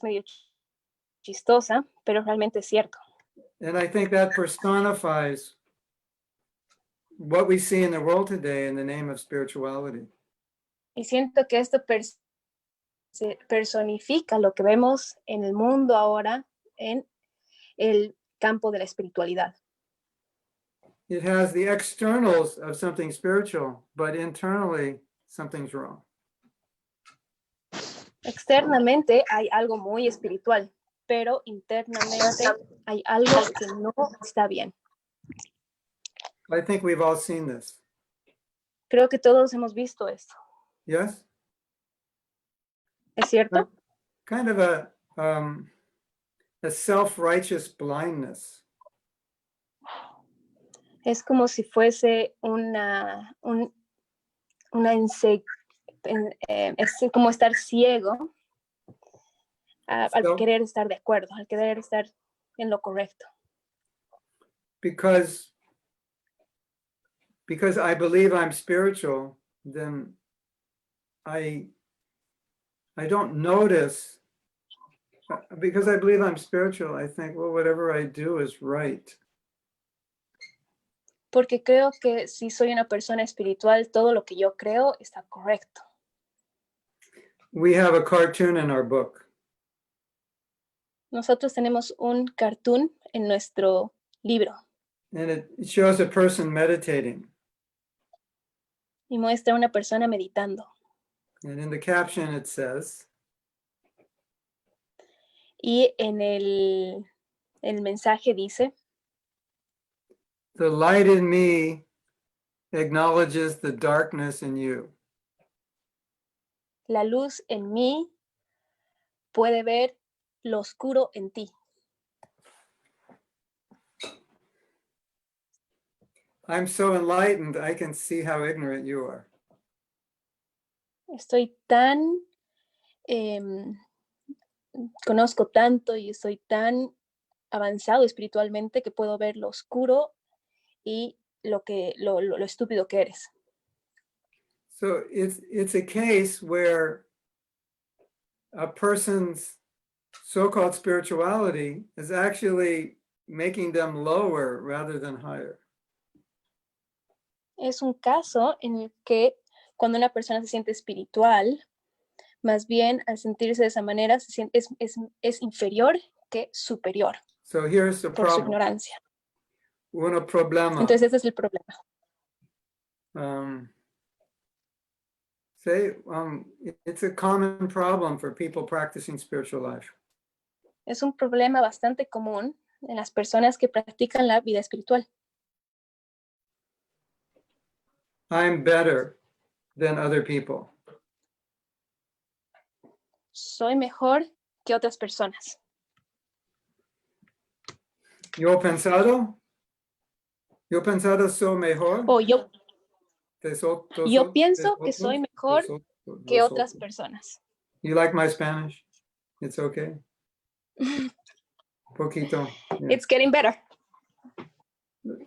es medio chistosa, pero realmente es cierto. And I think that personifies what we see in the world today in the name of spirituality. Y siento que esto personifica lo que vemos en el mundo ahora en el campo de la espiritualidad. It has the externals of something spiritual, but internally something's wrong. Externamente hay algo muy espiritual, pero internamente hay algo que no está bien. I think we've all seen this. Creo que todos hemos visto esto. Yes? ¿Es cierto? Kind of a self-righteous blindness. Es como si fuese es como estar ciego al querer estar de acuerdo, al querer estar en lo correcto. Because I believe I'm spiritual, then I don't notice. Because I believe I'm spiritual, I think, well, whatever I do is right. Porque creo que si soy una persona espiritual, todo lo que yo creo está correcto. We have a cartoon in our book. Nosotros tenemos un cartoon en nuestro libro. And it shows a person meditating. Y muestra a una persona meditando. And in the caption it says, y en el mensaje dice, the light in me acknowledges the darkness in you. la luz en mí puede ver lo oscuro en ti. I'm so enlightened, I can see how ignorant you are. Estoy tan, conozco tanto y estoy tan avanzado espiritualmente que puedo ver lo oscuro y lo estúpido que eres. So it's a case where a person's so-called spirituality is actually making them lower rather than higher. Es un caso en el que cuando una persona se siente espiritual, más bien al sentirse de esa manera es inferior que superior. So here's the por su problem. ignorancia. Un problema. Entonces ese es el problema. It's a common problem for people practicing spiritual life. Es un problema bastante común en las personas que practican la vida espiritual. I'm better than other people. Soy mejor que otras personas. Yo pensado soy mejor. O yo pienso que soy mejor que otras personas. You like my Spanish? It's okay. Poquito. Yeah. It's getting better.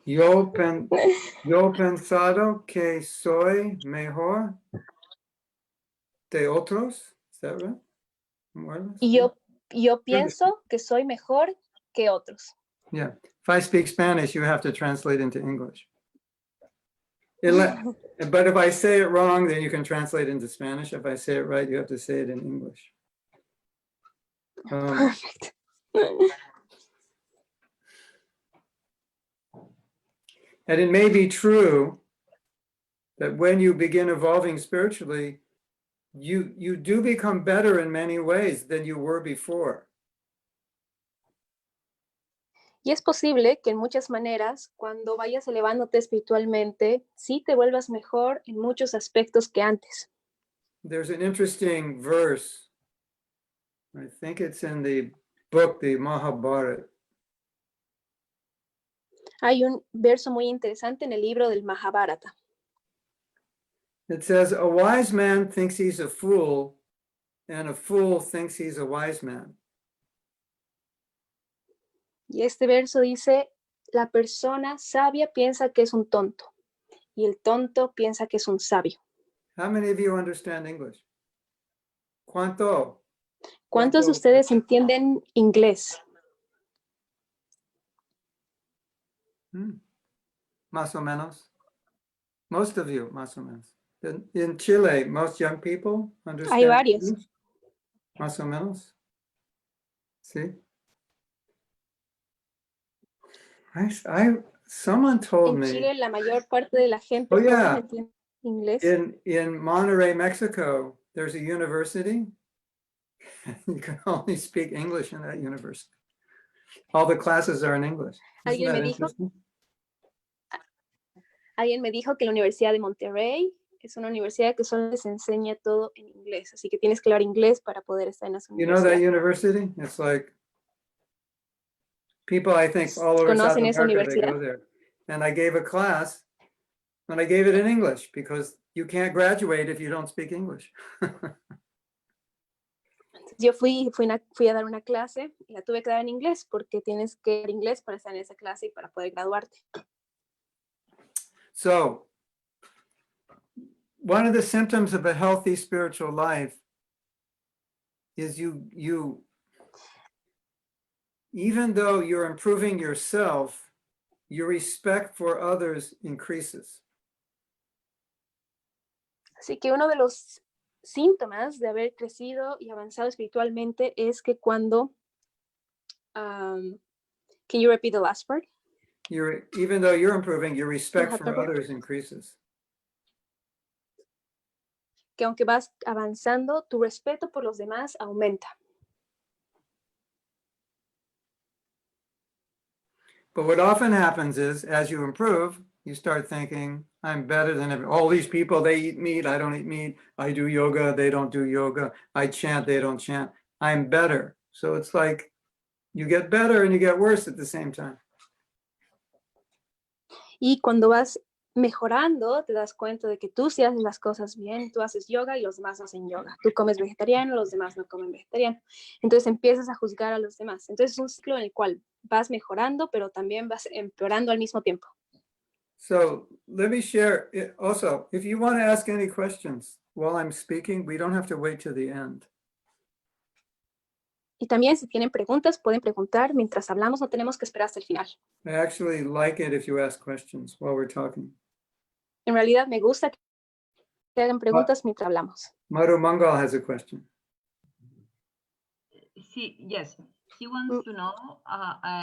Yo pensado que soy mejor de otros. Is that right? Y yo pienso que soy mejor que otros. Yeah. If I speak Spanish, you have to translate into English. But if I say it wrong, then you can translate into Spanish. If I say it right, you have to say it in English. Perfect. And it may be true that when you begin evolving spiritually, you do become better in many ways than you were before. Y es posible que en muchas maneras, cuando vayas elevándote espiritualmente, sí te vuelvas mejor en muchos aspectos que antes. There's an interesting verse. I think it's in the book, the Mahabharata. Hay un verso muy interesante en el libro del Mahabharata. It says, a wise man thinks he's a fool, and a fool thinks he's a wise man. Y este verso dice, la persona sabia piensa que es un tonto, y el tonto piensa que es un sabio. How many of you understand English? ¿Cuánto? ¿Cuántos de ustedes entienden inglés? Más o menos. Most of you, más o menos. In Chile, most young people understand Hay varios. English? Más o menos. Sí. Someone told En me Chile la mayor parte de la gente Oh, yeah. entiende inglés. in Monterrey, Mexico, there's a university. You can only speak English in that university. All the classes are in English. Isn't Alguien that me dijo, interesting? alguien me dijo que la Universidad de Monterrey es una universidad que solo les enseña todo en inglés, así que tienes que hablar inglés para poder estar en esa You know that universidad. university? It's like people, I think, all over South ¿Conocen esa America, they universidad? go there. And I gave a class, and I gave it in English because you can't graduate if you don't speak English. Yo fui a dar una clase y la tuve que dar en inglés porque tienes que hablar inglés para estar en esa clase y para poder graduarte. So, one of the symptoms of a healthy spiritual life is you even though you're improving yourself, your respect for others increases. Así que uno de los síntomas de haber crecido y avanzado espiritualmente es que cuando can you repeat the last part? Even though you're improving, your respect for others increases. Que aunque vas avanzando, tu respeto por los demás aumenta. But what often happens is, as you improve, you start thinking, I'm better than all these people. They eat meat, I don't eat meat. I do yoga, they don't do yoga. I chant, they don't chant. I'm better. So it's like you get better and you get worse at the same time. Y cuando vas mejorando, te das cuenta de que tú sí haces las cosas bien, tú haces yoga y los demás no hacen yoga. Tú comes vegetariano, los demás no comen vegetariano. Entonces empiezas a juzgar a los demás. Entonces es un ciclo en el cual vas mejorando, pero también vas empeorando al mismo tiempo. So let me share it also. If you want to ask any questions while I'm speaking, we don't have to wait to the end. Y también si tienen preguntas, pueden preguntar mientras hablamos, no tenemos que esperar hasta el final. I actually like it if you ask questions while we're talking. En realidad me gusta que hagan preguntas mientras hablamos. Madhu Mangal has a question. Sí, yes. He wants to know,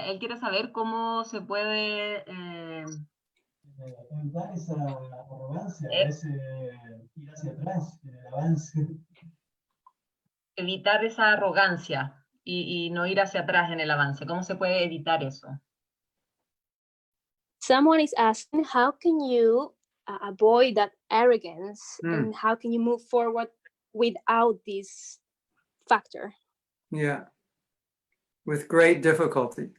él quiere saber cómo se puede evitar esa arrogancia, ese ir hacia atrás en el avance. Evitar esa arrogancia y no ir hacia atrás en el avance. ¿Cómo se puede evitar eso? Someone is asking, how can you avoid that arrogance and how can you move forward without this factor? Yeah, with great difficulty.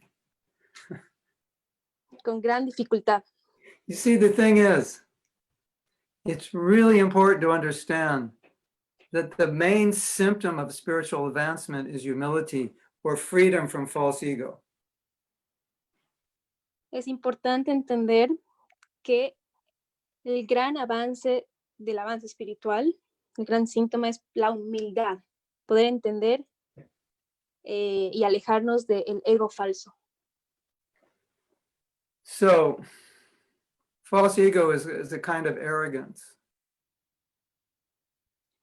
Con gran dificultad. You see, the thing is, it's really important to understand that the main symptom of spiritual advancement is humility or freedom from false ego. Es importante entender que el gran avance del avance espiritual, el gran síntoma es la humildad, poder entender y alejarnos del ego falso. So, false ego is a kind of arrogance.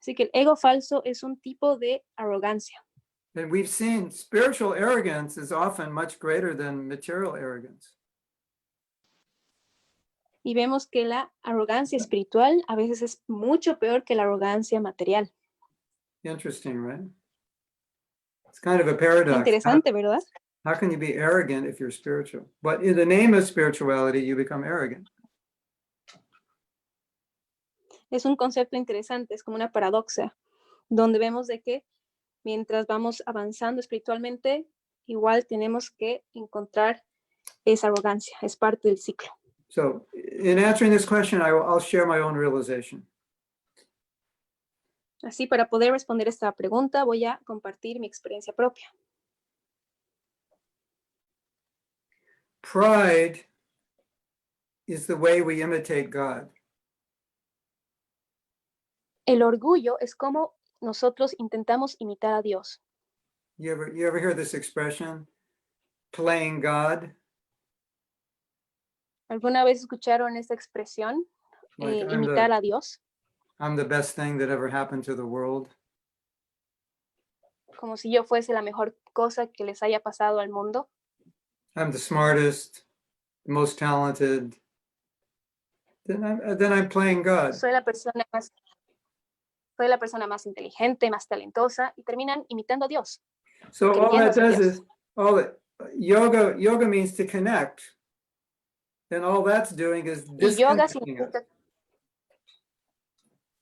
Así que el ego falso es un tipo de arrogancia. And we've seen spiritual arrogance is often much greater than material arrogance. Y vemos que la arrogancia espiritual a veces es mucho peor que la arrogancia material. Interesting, right? It's kind of a paradox. Interesante, ¿verdad? How can you be arrogant if you're spiritual? But in the name of spirituality, you become arrogant. Es un concepto interesante, es como una paradoja, donde vemos de que mientras vamos avanzando espiritualmente, igual tenemos que encontrar esa arrogancia, es parte del ciclo. So in answering this question, I'll share my own realization. Así, para poder responder esta pregunta, voy a compartir mi experiencia propia. Pride is the way we imitate God. El orgullo es como nosotros intentamos imitar a Dios. You ever hear this expression, playing God? ¿Alguna vez escucharon esta expresión? Like Imitar a Dios, I'm the best thing that ever happened to the world. como si yo fuese la mejor cosa que les haya pasado al mundo. I'm the smartest, the most talented. Then I'm playing God. Soy la persona más inteligente, más talentosa, y terminan imitando a Dios. So all that creyéndose does Dios. is, yoga means to connect. And all that's doing is Y disconnecting it.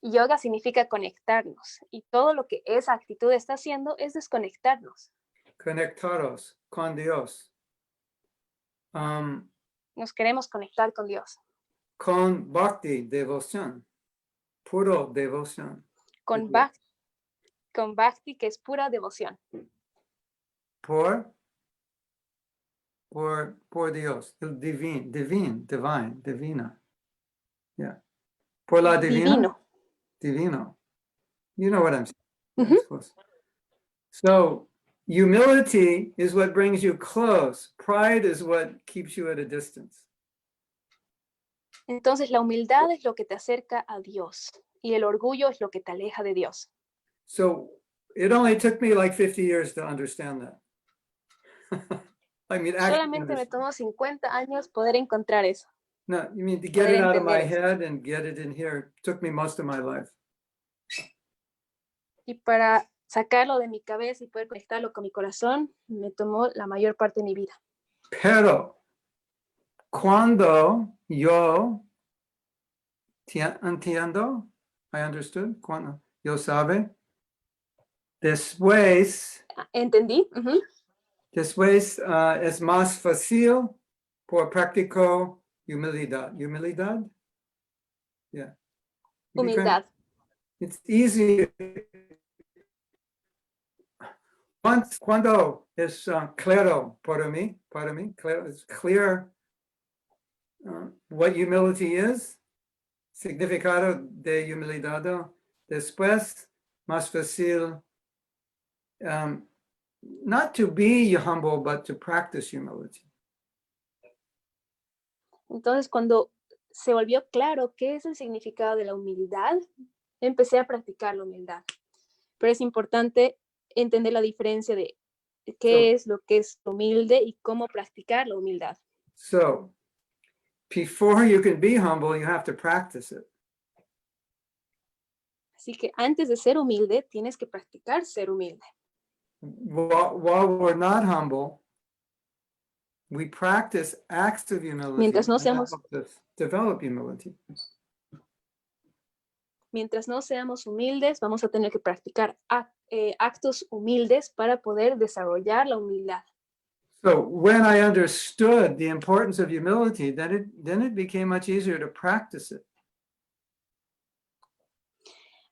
yoga significa conectarnos. Y todo lo que esa actitud está haciendo es desconectarnos. Conectados con Dios. Nos queremos conectar con Dios. Con bhakti, devoción. Puro devoción. Con bhakti, que es pura devoción. Por Dios. El divina. Yeah. Por la divina. Divino. You know what I'm saying. Ujú. So humility is what brings you close. Pride is what keeps you at a distance. Entonces la humildad es lo que te acerca a Dios y el orgullo es lo que te aleja de Dios. So it only took me like 50 years to understand that. I mean, actually, Solamente me tomó 50 años poder encontrar eso. no, you mean to get it poder out of my entender eso. head and get it in here took me most of my life. Y para sacarlo de mi cabeza y poder conectarlo con mi corazón, me tomó la mayor parte de mi vida. Pero cuando yo entiendo, I understood, cuando yo sabe, después ¿Entendí? Ujú. Después es más fácil por practico humildad. Humildad? Yeah. Humildad. It's easy. Cuando es claro para mí, it's clear what humility is, significado de humildad. Después, más fácil not to be humble, but to practice humility. Entonces, cuando se volvió claro qué es el significado de la humildad, empecé a practicar la humildad. Pero es importante entender la diferencia de qué es lo que es humilde y cómo practicar la humildad. So, before you can be humble, you have to practice it. Así que antes de ser humilde, tienes que practicar ser humilde. While we're not humble, we practice acts of humility. Mientras no and that seamos- helps us develop humility. Mientras no seamos humildes, vamos a tener que practicar actos humildes para poder desarrollar la humildad. So when I understood the importance of humility, then it became much easier to practice it.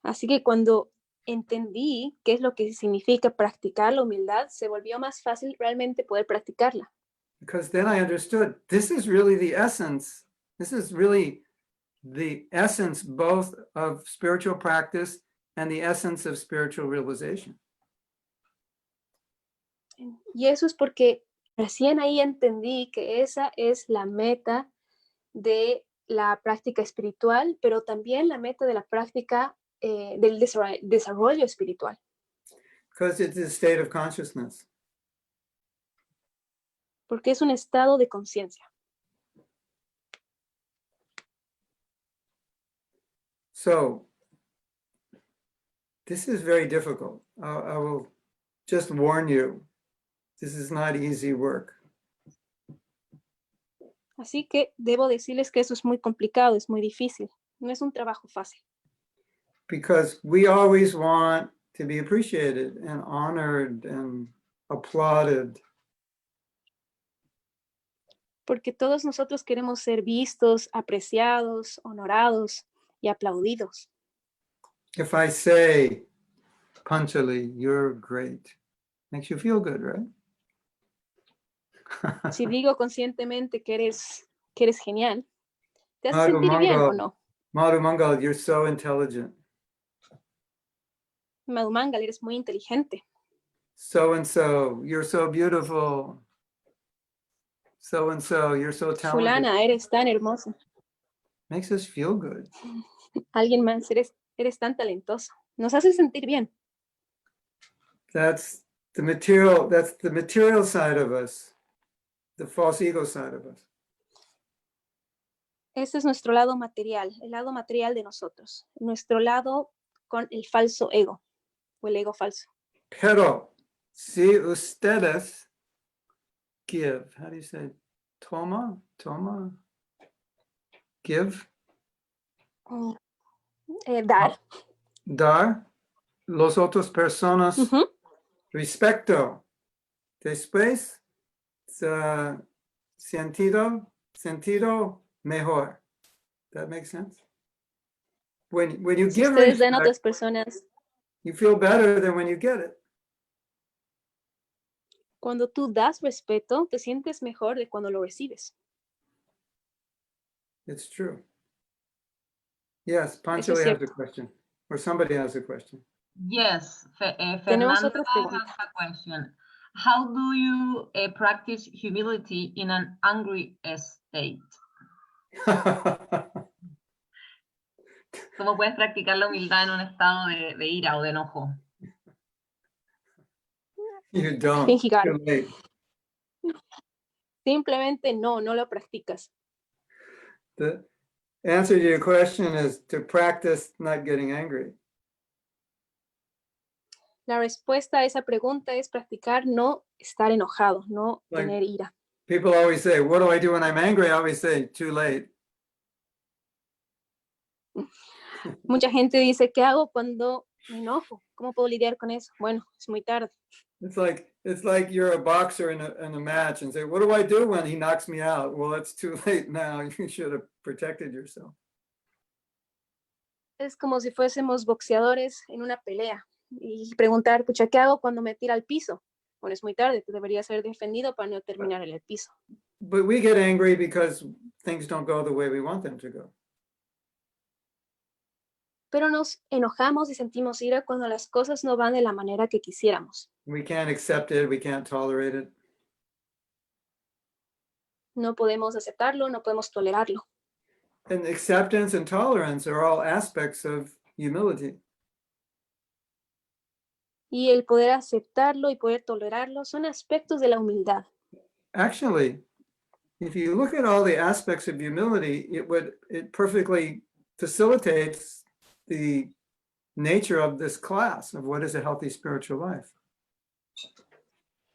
Así que cuando entendí qué es lo que significa practicar la humildad, se volvió más fácil realmente poder practicarla. Because then I understood this is really the essence. This is really the essence both of spiritual practice and the essence of spiritual realization. Y eso es porque recién ahí entendí que esa es la meta de la práctica espiritual, pero también la meta de la práctica del desarrollo espiritual. Because it's a state of consciousness. Porque es un estado de conciencia. So this is very difficult. I will just warn you, this is not easy work. Así que debo decirles que eso es muy complicado, es muy difícil. No es un trabajo fácil. Because we always want to be appreciated and honored and applauded. Porque todos nosotros queremos ser vistos, apreciados, honorados y aplaudidos. If I say, Panchali, you're great, makes you feel good, right? Si digo conscientemente que eres genial, ¿te hace sentir bien o no? Madhu Mangal, you're so intelligent. Madhumangal, eres muy inteligente. so and so, you're so beautiful. So and so, you're so talented. Fulana, eres tan hermosa. Makes us feel good. Alguien más, eres tan talentoso. Nos hace sentir bien. That's the material side of us, the false ego side of us. Ese es nuestro lado material, el lado material de nosotros. Nuestro lado con el falso ego o el ego falso. Pero si ustedes give, how do you say, toma, give, Dar. dar, los otros personas Ujú. respecto, después, sentido mejor. That makes sense? When you Si give ustedes dan a respect, otras personas, you feel better than when you get it. cuando tú das respeto, te sientes mejor de cuando lo recibes. It's true. Yes, Pancho Eso es has a cierto. question, or somebody has a question. Yes, Tenemos Fernanda otra has pregunta. a question. How do you practice humility in an angry state? ¿Cómo puedes practicar la humildad en un estado de ira o de enojo? You don't. Think he got Too it. late. Simplemente no lo practicas. The answer to your question is to practice not getting angry. La respuesta a esa pregunta es practicar no estar enojado, no Like- tener ira. People always say, what do I do when I'm angry? I always say, too late. Mucha gente dice, ¿qué hago cuando me enojo? ¿Cómo puedo lidiar con eso? Bueno, es muy tarde. It's like you're a boxer in a match and say, what do I do when he knocks me out? Well, it's too late now. You should have protected yourself. Es como si fuésemos boxeadores en una pelea y preguntar, pucha, ¿qué hago cuando me tira al piso? Bueno, es muy tarde, te deberías ser defendido para no terminar en el piso. But we get angry because things don't go the way we want them to go. Pero nos enojamos y sentimos ira cuando las cosas no van de la manera que quisiéramos. We can't accept it. We can't tolerate it. No podemos aceptarlo, no podemos tolerarlo. And acceptance and tolerance are all aspects of humility. Y el poder aceptarlo y poder tolerarlo son aspectos de la humildad. Actually, if you look at all the aspects of humility, it perfectly facilitates the nature of this class of what is a healthy spiritual life.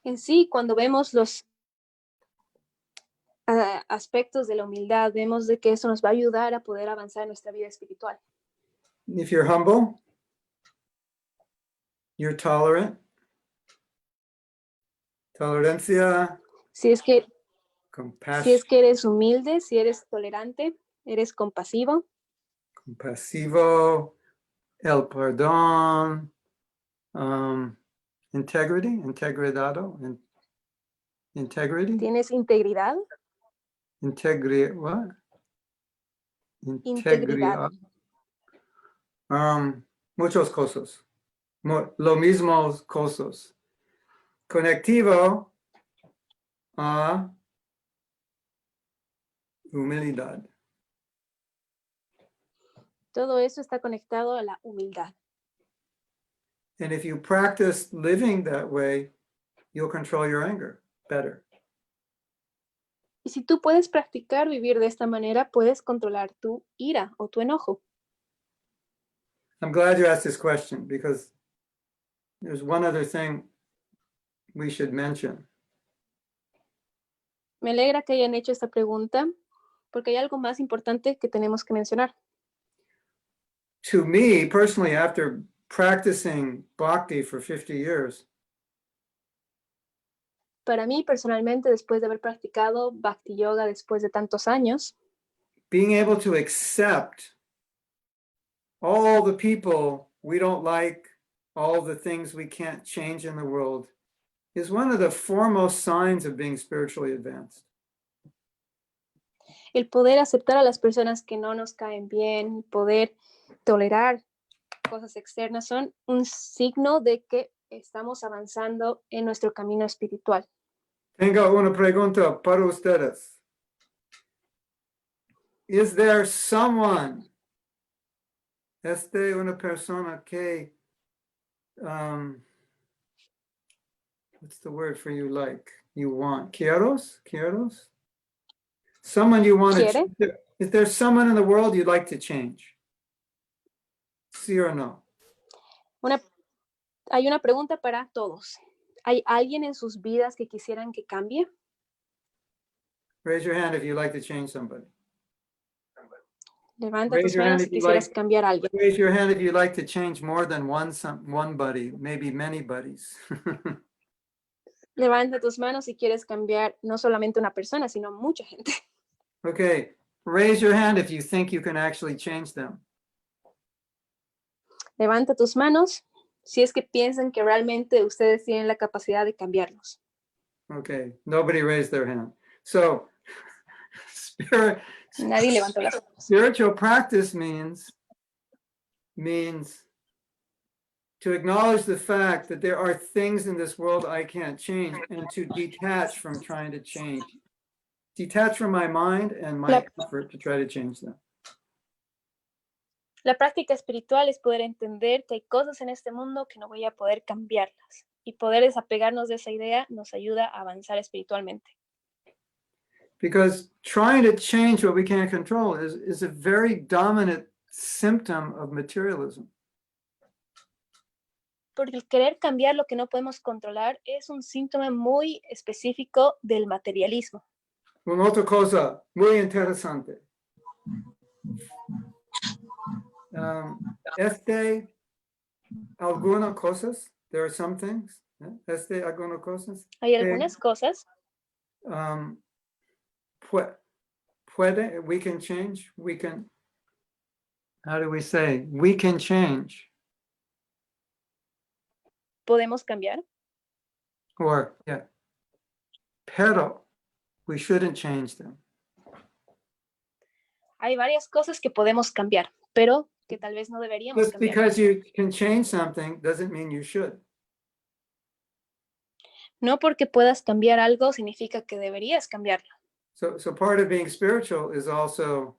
En sí, cuando vemos los aspectos de la humildad, vemos de que eso nos va a ayudar a poder avanzar en nuestra vida espiritual. If you're humble, you're tolerant. Tolerancia, Si es que compassion, eres humilde, si eres tolerante, eres compasivo, compasivo, el perdón, integridad, integrity, tienes integridad, what? Integridad. Muchas cosas. Lo mismo cosas. Conectivo a humildad. todo eso está conectado a la humildad. And if you practice living that way, you'll control your anger better. Y si tú puedes practicar vivir de esta manera, puedes controlar tu ira o tu enojo. I'm glad you asked this question because there's one other thing we should mention. Me alegra que hayan hecho esta pregunta porque hay algo más importante que tenemos que mencionar. To me, personally, after practicing bhakti for 50 years, Para mí, personalmente, después de haber practicado Bhakti Yoga después de tantos años, being able to accept all the people we don't like, all the things we can't change in the world, is one of the foremost signs of being spiritually advanced. el poder aceptar a las personas que no nos caen bien, poder tolerar cosas externas, son un signo de que estamos avanzando en nuestro camino espiritual. Tengo una pregunta para ustedes. Is there someone, una persona que, what's the word for you like, you want? ¿Quieres? Someone you want to ¿Quiere? change. Is there someone in the world you'd like to change? Sí or no? Hay una pregunta para todos. ¿Hay alguien en sus vidas que quisieran que cambie? Raise your hand if you'd like to change somebody. Levanta Raise tus your hand manos if si you'd quisieras like- cambiar a alguien. Raise your hand if you'd like to change more than one buddy, maybe many buddies. Levanta tus manos si quieres cambiar no solamente una persona, sino mucha gente. Okay, raise your hand if you think you can actually change them. Levanta tus manos si es que piensan que realmente ustedes tienen la capacidad de cambiarlos. Okay, nobody raised their hand. So, Nadie levantó las manos. spiritual practice means to acknowledge the fact that there are things in this world I can't change and to detach from trying to change. Detach from my mind and my effort to try to change them. La práctica espiritual es poder entender que hay cosas en este mundo que no voy a poder cambiarlas. Y poder desapegarnos de esa idea nos ayuda a avanzar espiritualmente. Because trying to change what we can't control is a very dominant symptom of materialism. Porque el querer cambiar lo que no podemos controlar es un síntoma muy específico del materialismo. Una otra cosa muy interesante. Algunas cosas, there are some things. Algunas cosas. Hay algunas cosas We can change. We can. How do we say? We can change. podemos cambiar. Or, yeah. Pero we shouldn't change them. Hay varias cosas que podemos cambiar, pero que tal vez no deberíamos Just cambiar. because you can change something doesn't mean you should. No porque puedas cambiar algo significa que deberías cambiarlo. So part of being spiritual is also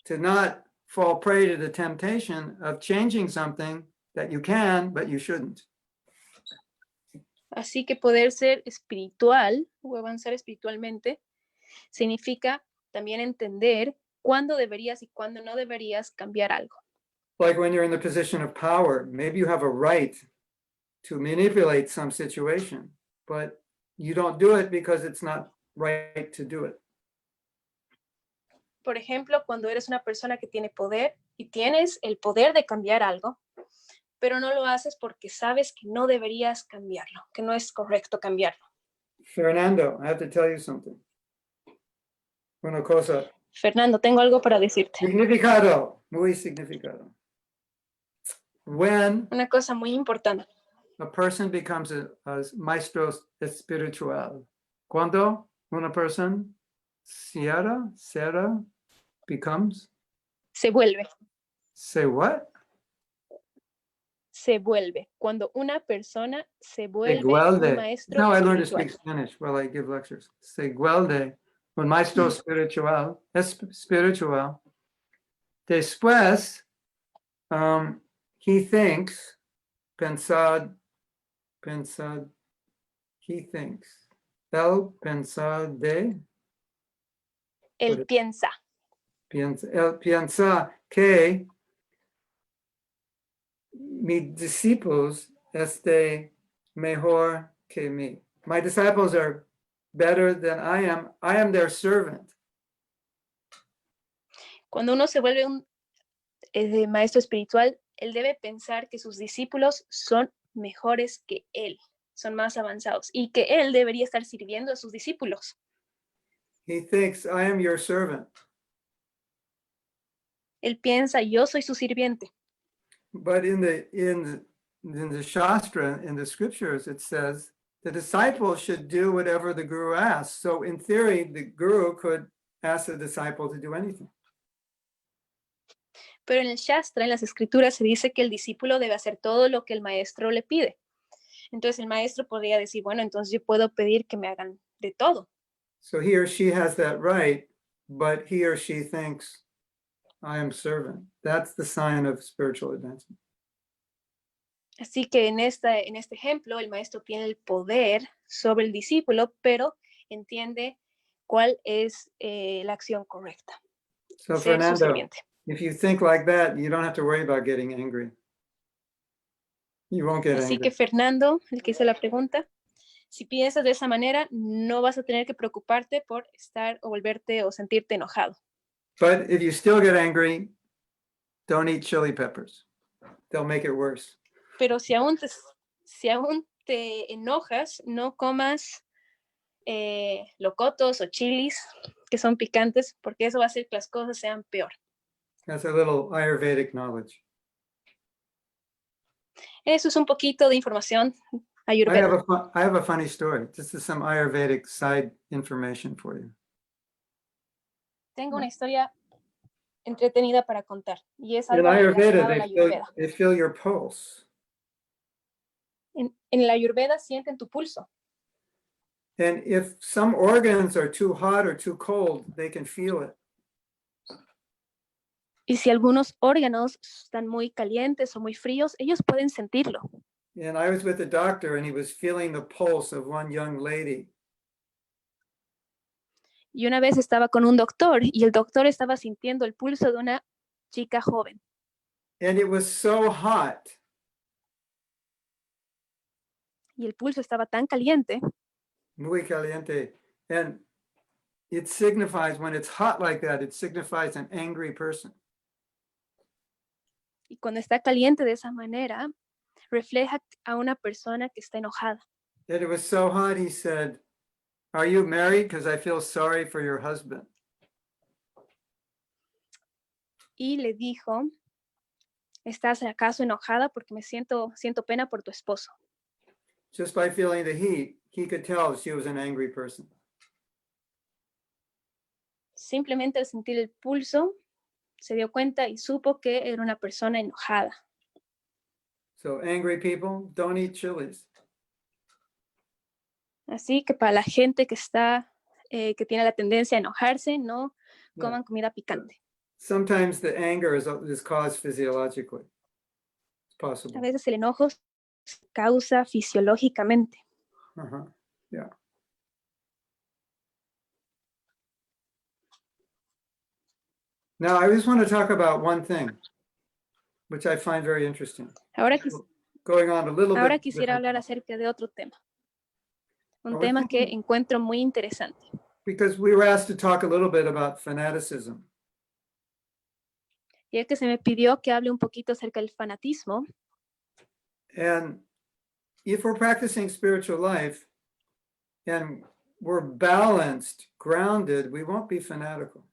to not fall prey to the temptation of changing something that you can, but you shouldn't. Así que poder ser espiritual o avanzar espiritualmente significa también entender cuándo deberías y cuándo no deberías cambiar algo. Like when you're in the position of power, maybe you have a right to manipulate some situation, but you don't do it because it's not right to do it. Por ejemplo, cuando eres una persona que tiene poder y tienes el poder de cambiar algo, pero no lo haces porque sabes que no deberías cambiarlo, que no es correcto cambiarlo. Fernando, I have to tell you something. Una cosa. Fernando, tengo algo para decirte. Significado, muy significado. When Una cosa muy importante. a person becomes a maestro espiritual, cuando una persona becomes? Se vuelve. Say what? Se vuelve. Cuando una persona se vuelve Guelde. un maestro No, I learned to espiritual. speak Spanish while I give lectures. Se guelde. Un maestro espiritual. Espiritual. Después, he thinks, pensad, he thinks. El pensar de, Él piensa. él piensa que mis discípulos mejor que mí. My disciples are better than I am. I am their servant. Cuando uno se vuelve un maestro espiritual, él debe pensar que sus discípulos son mejores que él, son más avanzados y que él debería estar sirviendo a sus discípulos. He thinks, I am your servant. Él piensa, yo soy su sirviente. But in the Shastra, in the scriptures, it says the disciple should do whatever the guru asks. So in theory, the guru could ask the disciple to do anything. Pero en el Shastra, en las escrituras, se dice que el discípulo debe hacer todo lo que el maestro le pide. Entonces el maestro podría decir, bueno, entonces yo puedo pedir que me hagan de todo. So he or she has that right, but he or she thinks, I am servant. That's the sign of spiritual advancement. Así que en este ejemplo, el maestro tiene el poder sobre el discípulo, pero entiende cuál es la acción correcta. So Ser su Fernando, sirviente. if you think like that, you don't have to worry about getting angry. You won't get Así que angry. Fernando, el que hizo la pregunta, si piensas de esa manera, no vas a tener que preocuparte por estar o volverte o sentirte enojado. But if you still get angry, don't eat chili peppers. They'll make it worse. Pero si aún te enojas, no comas locotos o chilis que son picantes, porque eso va a hacer que las cosas sean peor. That's a little Ayurvedic knowledge. Eso es un poquito de información I ayurveda. have a funny story. This is some Ayurvedic side information for you. Tengo una historia entretenida para contar y es In algo Ayurveda, relacionado a la ayurveda. they feel your pulse. En la ayurveda sienten tu pulso. And if some organs are too hot or too cold, they can feel it. Y si algunos órganos están muy calientes o muy fríos, ellos pueden sentirlo. And I was with a doctor and he was feeling the pulse of one young lady. Y una vez estaba con un doctor y el doctor estaba sintiendo el pulso de una chica joven. And it was so hot. Y el pulso estaba tan caliente. Muy caliente. And it signifies, when it's hot like that, it signifies an angry person. Y cuando está caliente de esa manera, refleja a una persona que está enojada. And it was so hot, he said, are you married? Because I feel sorry for your husband. Y le dijo, ¿estás acaso enojada? Porque siento pena por tu esposo. Just by feeling the heat, he could tell she was an angry person. Simplemente al sentir el pulso, se dio cuenta y supo que era una persona enojada. So angry people, don't eat chilies. Así que para la gente que está, que tiene la tendencia a enojarse, no coman comida picante. Sometimes the anger is caused physiologically. It's A possible. veces el enojo se causa fisiológicamente. Yeah. Now, I just want to talk about one thing, which I find very interesting. Ahora Going on a little bit. quisiera hablar acerca de otro tema. Un Ahora tema que sí. encuentro muy interesante. Because we were asked to talk a little bit about fanaticism. Y es que se me pidió que hable un poquito acerca del fanatismo. And if we're practicing spiritual life and we're balanced, grounded, we won't be fanatical.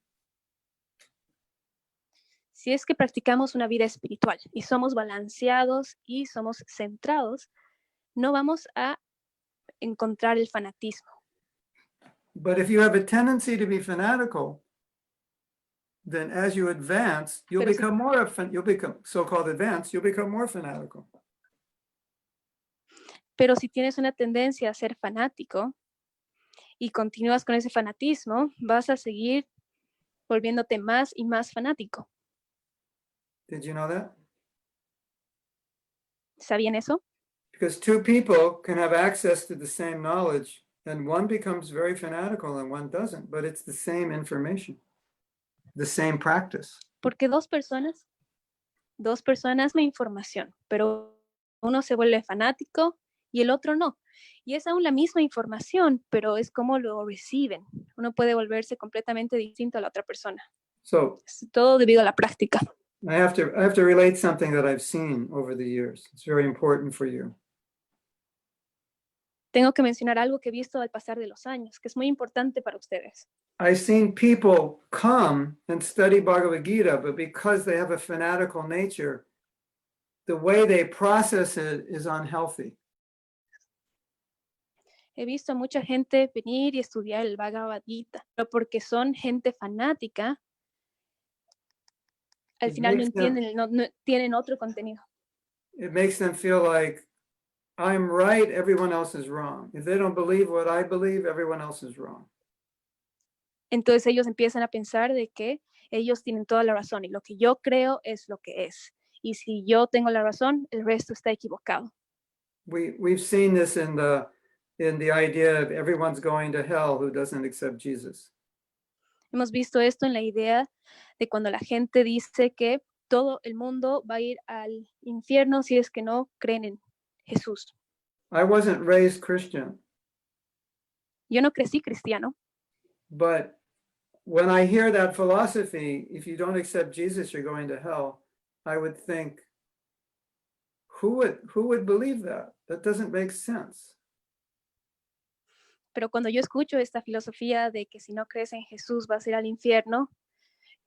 Si es que practicamos una vida espiritual y somos balanceados y somos centrados, no vamos a encontrar el fanatismo. But if you have a tendency to be fanatical, then as you advance, you'll become so-called advanced, you'll become more fanatical. Pero si tienes una tendencia a ser fanático y continúas con ese fanatismo, vas a seguir volviéndote más y más fanático. Did you know that? ¿Sabían eso? Because two people can have access to the same knowledge and one becomes very fanatical and one doesn't, but it's the same information, the same practice. Porque dos personas la información, pero uno se vuelve fanático y el otro no. Y es aún la misma información, pero es como lo reciben. Uno puede volverse completamente distinto a la otra persona. So Es todo debido a la práctica. I have to relate something that I've seen over the years. It's very important for you. Tengo que mencionar algo que he visto al pasar de los años, que es muy importante para ustedes. I've seen people come and study Bhagavad Gita, but because they have a fanatical nature, the way they process it is unhealthy. He visto a mucha gente venir y estudiar el Bhagavad Gita, pero porque son gente fanática, al It final no makes them- entienden, no tienen otro contenido. It makes them feel like I'm right, everyone else is wrong. If they don't believe what I believe, everyone else is wrong. Entonces ellos empiezan a pensar de que ellos tienen toda la razón y lo que yo creo es lo que es. Y si yo tengo la razón, el resto está equivocado. We've seen this in the idea of everyone's going to hell who doesn't accept Jesus. Hemos visto esto en la idea de cuando la gente dice que todo el mundo va a ir al infierno si es que no creen en Jesús. I wasn't raised Christian, Yo no crecí cristiano, but when I hear that philosophy, if you don't accept Jesus, you're going to hell, I would think, who would believe that? That doesn't make sense. pero cuando yo escucho esta filosofía de que si no crees en Jesús vas a ir al infierno,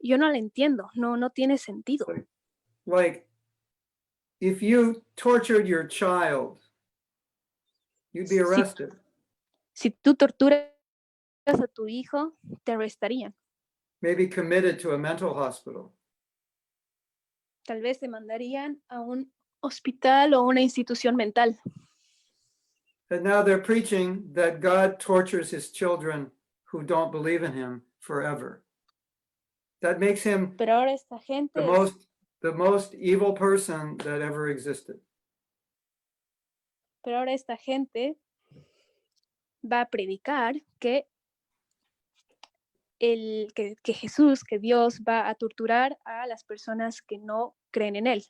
yo no la entiendo, no tiene sentido. Like, if you tortured your child, you'd be arrested. Si tú torturas a tu hijo, te arrestarían. Maybe committed to a mental hospital. Tal vez te mandarían a un hospital o una institución mental. And now they're preaching that God tortures his children who don't believe in him forever. That makes him Pero ahora esta gente the most evil person that ever existed. Pero ahora esta gente va a predicar que Jesús, que Dios va a torturar a las personas que no creen en él.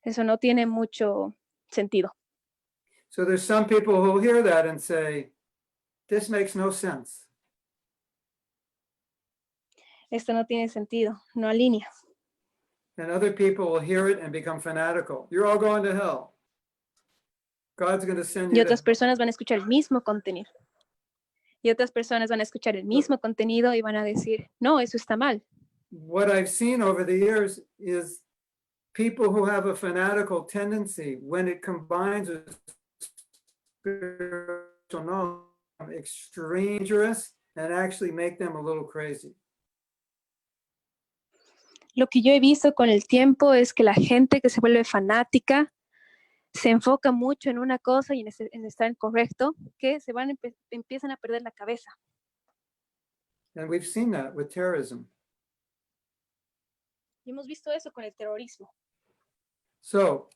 Eso no tiene mucho sentido. So there's some people who hear that and say, this makes no sense. Esto no tiene sentido, no alinea. And other people will hear it and become fanatical. You're all going to hell. God's going to send Y you otras to personas van a escuchar el mismo contenido. Y otras personas van a escuchar el mismo contenido y van a decir, no, eso está mal. What I've seen over the years is people who have a fanatical tendency, when it combines with spiritual knowledge, extreme dangerous and actually make them a little crazy. Lo que yo he visto con el tiempo es que la gente que se vuelve fanática se enfoca mucho en una cosa y en estar incorrecto, que empiezan a perder la cabeza. And we've seen that with terrorism. Y hemos visto eso con el terrorismo. So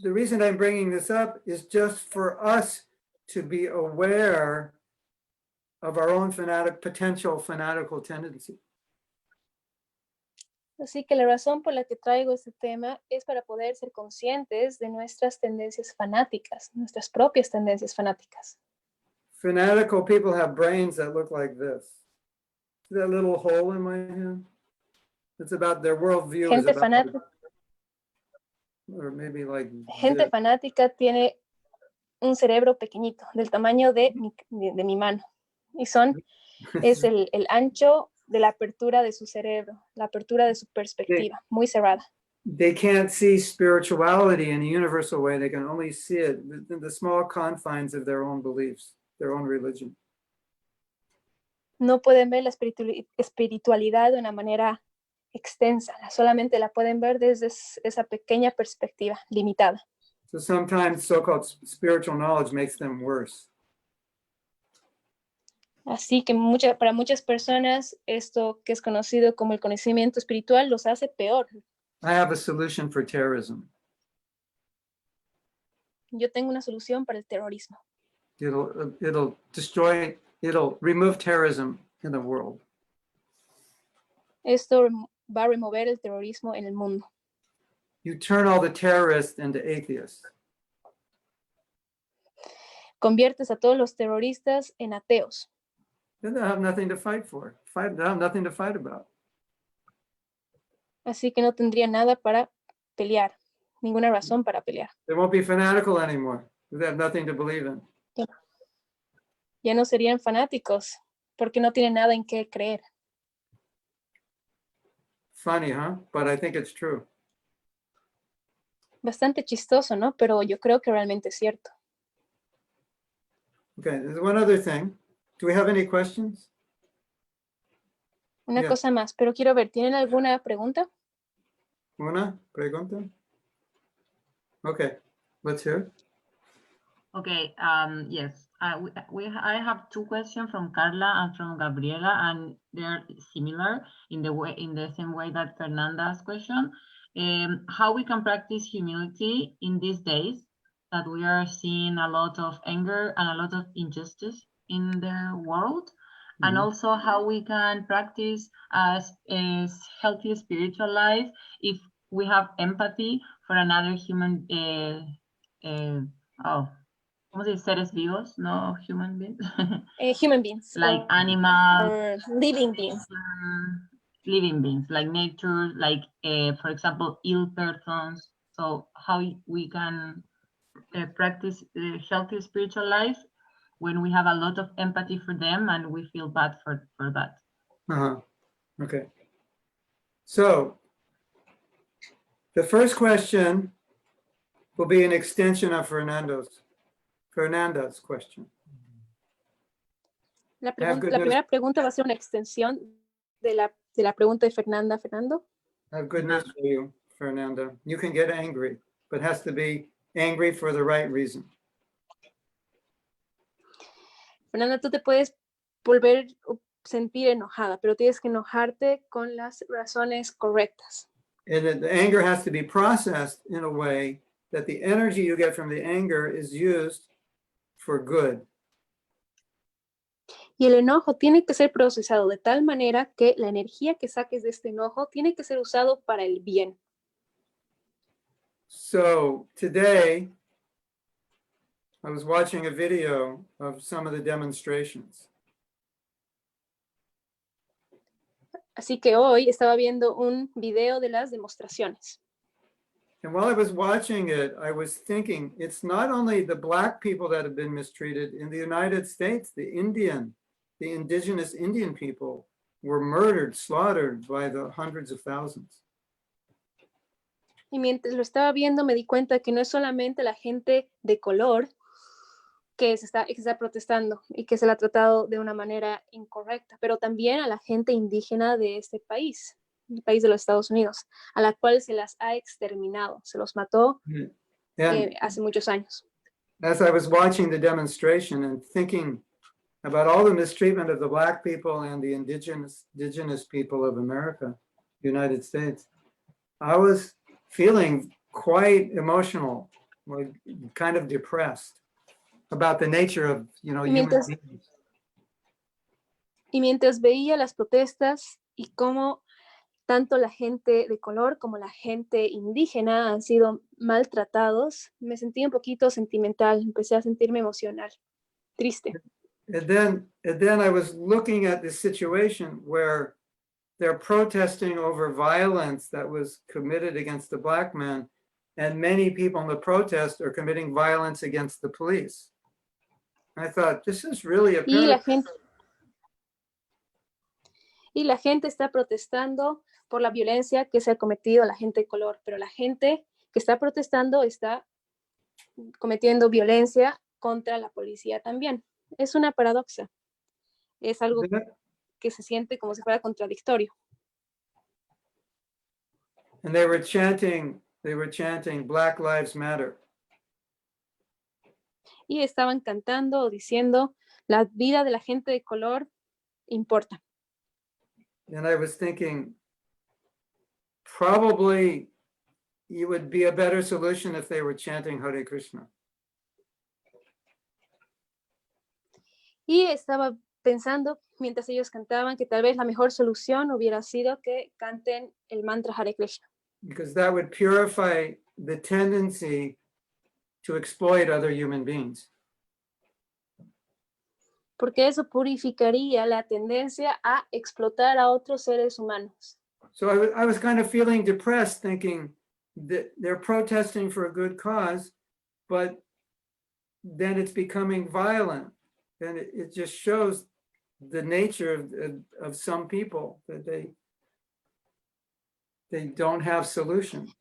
the reason I'm bringing this up is just for us to be aware of our own potential fanatical tendency. Así que la razón por la que traigo este tema es para poder ser conscientes de nuestras tendencias fanáticas, nuestras propias tendencias fanáticas. Fanatical people have brains that look like this. See that little hole in my hand? It's about their worldview. Gente fanática. Or maybe like Gente this. fanática tiene un cerebro pequeñito, del tamaño de mi mano. Y es el ancho de la apertura de su cerebro, la apertura de su perspectiva, muy cerrada. They can't see spirituality in a universal way. They can only see it in the small confines of their own beliefs, their own religion. No pueden ver la espiritualidad de una manera extensa, solamente la pueden ver desde esa pequeña perspectiva limitada. So sometimes so-called spiritual knowledge makes them worse. Así que para muchas personas esto que es conocido como el conocimiento espiritual los hace peor. I have a solution for terrorism. Yo tengo una solución para el terrorismo. It'll remove terrorism in the world. Esto va a remover el terrorismo en el mundo. You turn all the terrorists into atheists. Conviertes a todos los terroristas en ateos. Then they'll have nothing to fight for. They'll have nothing to fight about. Así que no tendría nada para pelear, ninguna razón para pelear. They won't be fanatical anymore. They have nothing to believe in. Ya no serían fanáticos porque no tienen nada en qué creer. Funny, huh? But I think it's true. Bastante chistoso, ¿no? Pero yo creo que realmente es cierto. Okay, there's one other thing. Do we have any questions? Una Yeah. cosa más, pero quiero ver, ¿tienen alguna pregunta? Una pregunta? Okay, let's hear it. Okay, yes. I have two questions from Carla and from Gabriela, and they're similar in the same way that Fernanda's question. How we can practice humility in these days that we are seeing a lot of anger and a lot of injustice in the world, and Mhm. also how we can practice a healthy spiritual life if we have empathy for another human. ¿Cómo se dice? Seres vivos, no human beings. Human beings Like animals, or living beings. living beings, like nature, like, for example, ill persons. So how we can practice healthy spiritual life when we have a lot of empathy for them and we feel bad for that. Uh-huh. Okay. So the first question will be an extension of Fernanda's question. La Have good la news. primera pregunta va a ser una extensión de la pregunta de Fernanda. Fernando. I have good news for you, Fernanda. You can get angry, but has to be angry for the right reason. Fernanda, tú te puedes volver a sentir enojada, pero tienes que enojarte con las razones correctas. And the anger has to be processed in a way that the energy you get from the anger is used for good. Y el enojo tiene que ser procesado de tal manera que la energía que saques de este enojo tiene que ser usado para el bien. So today, I was watching a video of some of the demonstrations. Así que hoy estaba viendo un video de las demostraciones. And while I was watching it, I was thinking, it's not only the Black people that have been mistreated in the United States, the indigenous Indian people were murdered, slaughtered by the hundreds of thousands. Y mientras lo estaba viendo me di cuenta que no es solamente la gente de color que está protestando y que se la ha tratado de una manera incorrecta, pero también a la gente indígena de este país, el país de los Estados Unidos, a la cual se las ha exterminado, se los mató And hace muchos años. as I was watching the demonstration and thinking about all the mistreatment of the Black people and the indigenous people of America, United States, I was feeling quite emotional, like kind of depressed about the nature of, human beings. Y mientras veía las protestas y cómo tanto la gente de color como la gente indígena han sido maltratados, me sentí un poquito sentimental, empecé a sentirme emocional, triste. And then I was looking at this situation where they're protesting over violence that was committed against the Black men, and many people in the protest are committing violence against the police. I thought, this is really a Y la gente está protestando por la violencia que se ha cometido a la gente de color, pero la gente que está protestando está cometiendo violencia contra la policía también. Es una paradoja. Es algo que se siente como si fuera contradictorio. And they were chanting Black Lives Matter. Y estaban cantando o diciendo, la vida de la gente de color importa. And I was thinking, probably it would be a better solution if they were chanting Hare Krishna. Y estaba pensando, mientras ellos cantaban, que tal vez la mejor solución hubiera sido que canten el mantra Hare Krishna. Because that would purify the tendency to exploit other human beings. Porque eso purificaría la tendencia a explotar a otros seres humanos. So I was kind of feeling depressed, thinking that they're protesting for a good cause, but then it's becoming violent. And it just shows the nature of some people, that they don't have solutions.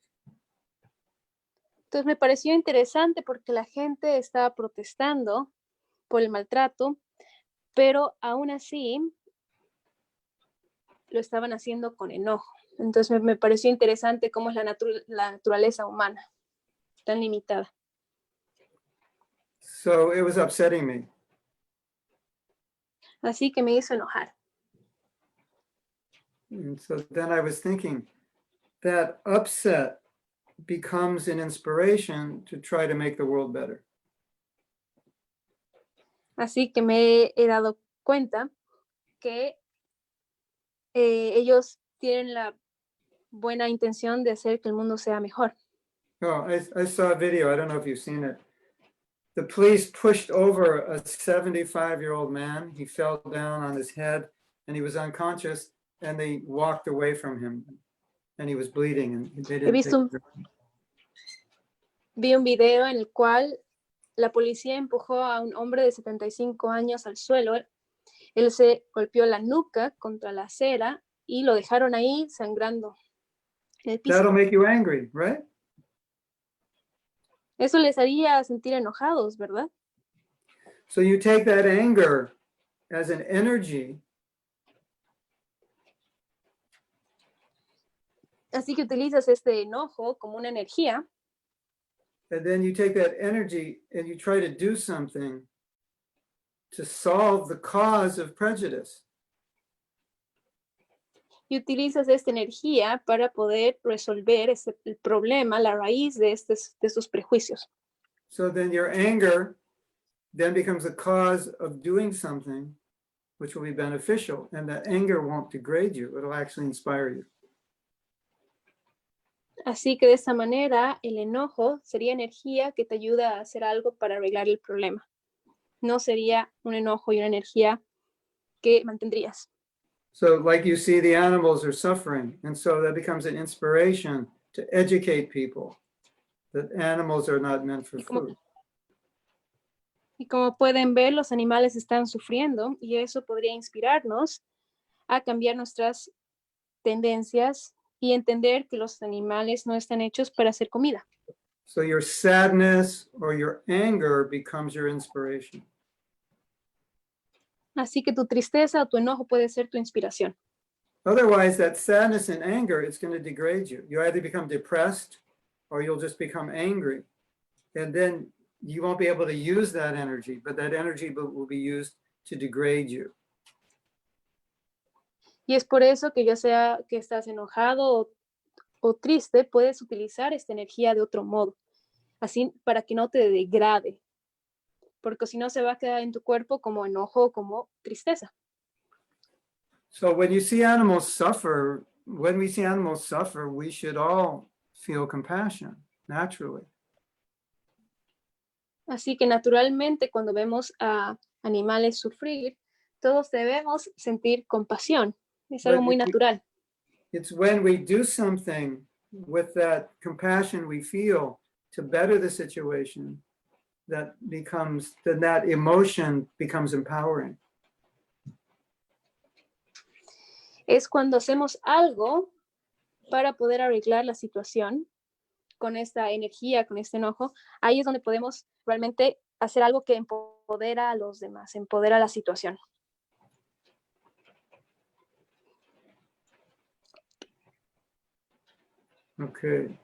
Entonces me pareció interesante porque la gente estaba protestando por el maltrato, pero aún así lo estaban haciendo con enojo. Entonces me pareció interesante cómo es la naturaleza humana, tan limitada. So it was upsetting me. Así que me hizo enojar. And so then I was thinking that upset becomes an inspiration to try to make the world better. Así que me he dado cuenta que ellos tienen la buena intención de hacer que el mundo sea mejor. Oh, I saw a video. I don't know if you've seen it. The police pushed over a 75-year-old man. He fell down on his head and he was unconscious, and they walked away from him and he was bleeding and they didn't take care of him. Vi un video en el cual la policía empujó a un hombre de 75 años al suelo. Él se golpeó la nuca contra la acera y lo dejaron ahí sangrando en el piso. That'll make you angry, right? Eso les haría sentir enojados, ¿verdad? So you take that anger as an energy Así que utilizas este enojo como una energía and then you take that energy and you try to do something to solve the cause of prejudice. y utilizas esta energía para poder resolver el problema, la raíz de estos prejuicios. So then your anger then becomes a cause of doing something which will be beneficial, and that anger won't degrade you, it'll actually inspire you. Así que de esa manera el enojo sería energía que te ayuda a hacer algo para arreglar el problema. No sería un enojo y una energía que mantendrías. So like you see, the animals are suffering, and so that becomes an inspiration to educate people that animals are not meant for food. Y como pueden ver, los animales están sufriendo y eso podría inspirarnos a cambiar nuestras tendencias y entender que los animales no están hechos para hacer comida. So your sadness or your anger becomes your inspiration. Así que tu tristeza o tu enojo puede ser tu inspiración. Otherwise, that sadness and anger, it's going to degrade you. You either become depressed or you'll just become angry. And then you won't be able to use that energy, but that energy will be used to degrade you. Y es por eso que ya sea que estás enojado o triste, puedes utilizar esta energía de otro modo, así para que no te degrade, porque si no se va a quedar en tu cuerpo como enojo o como tristeza. So when you see animals suffer, when we see animals suffer, we should all feel compassion, naturally. Así que naturalmente cuando vemos a animales sufrir, todos debemos sentir compasión. Es algo muy natural. It's when we do something with that compassion we feel to better the situation that becomes, then that emotion becomes empowering. Es cuando hacemos algo para poder arreglar la situación con esta energía, con este enojo, ahí es donde podemos realmente hacer algo que empodera a los demás, empodera la situación. Okay.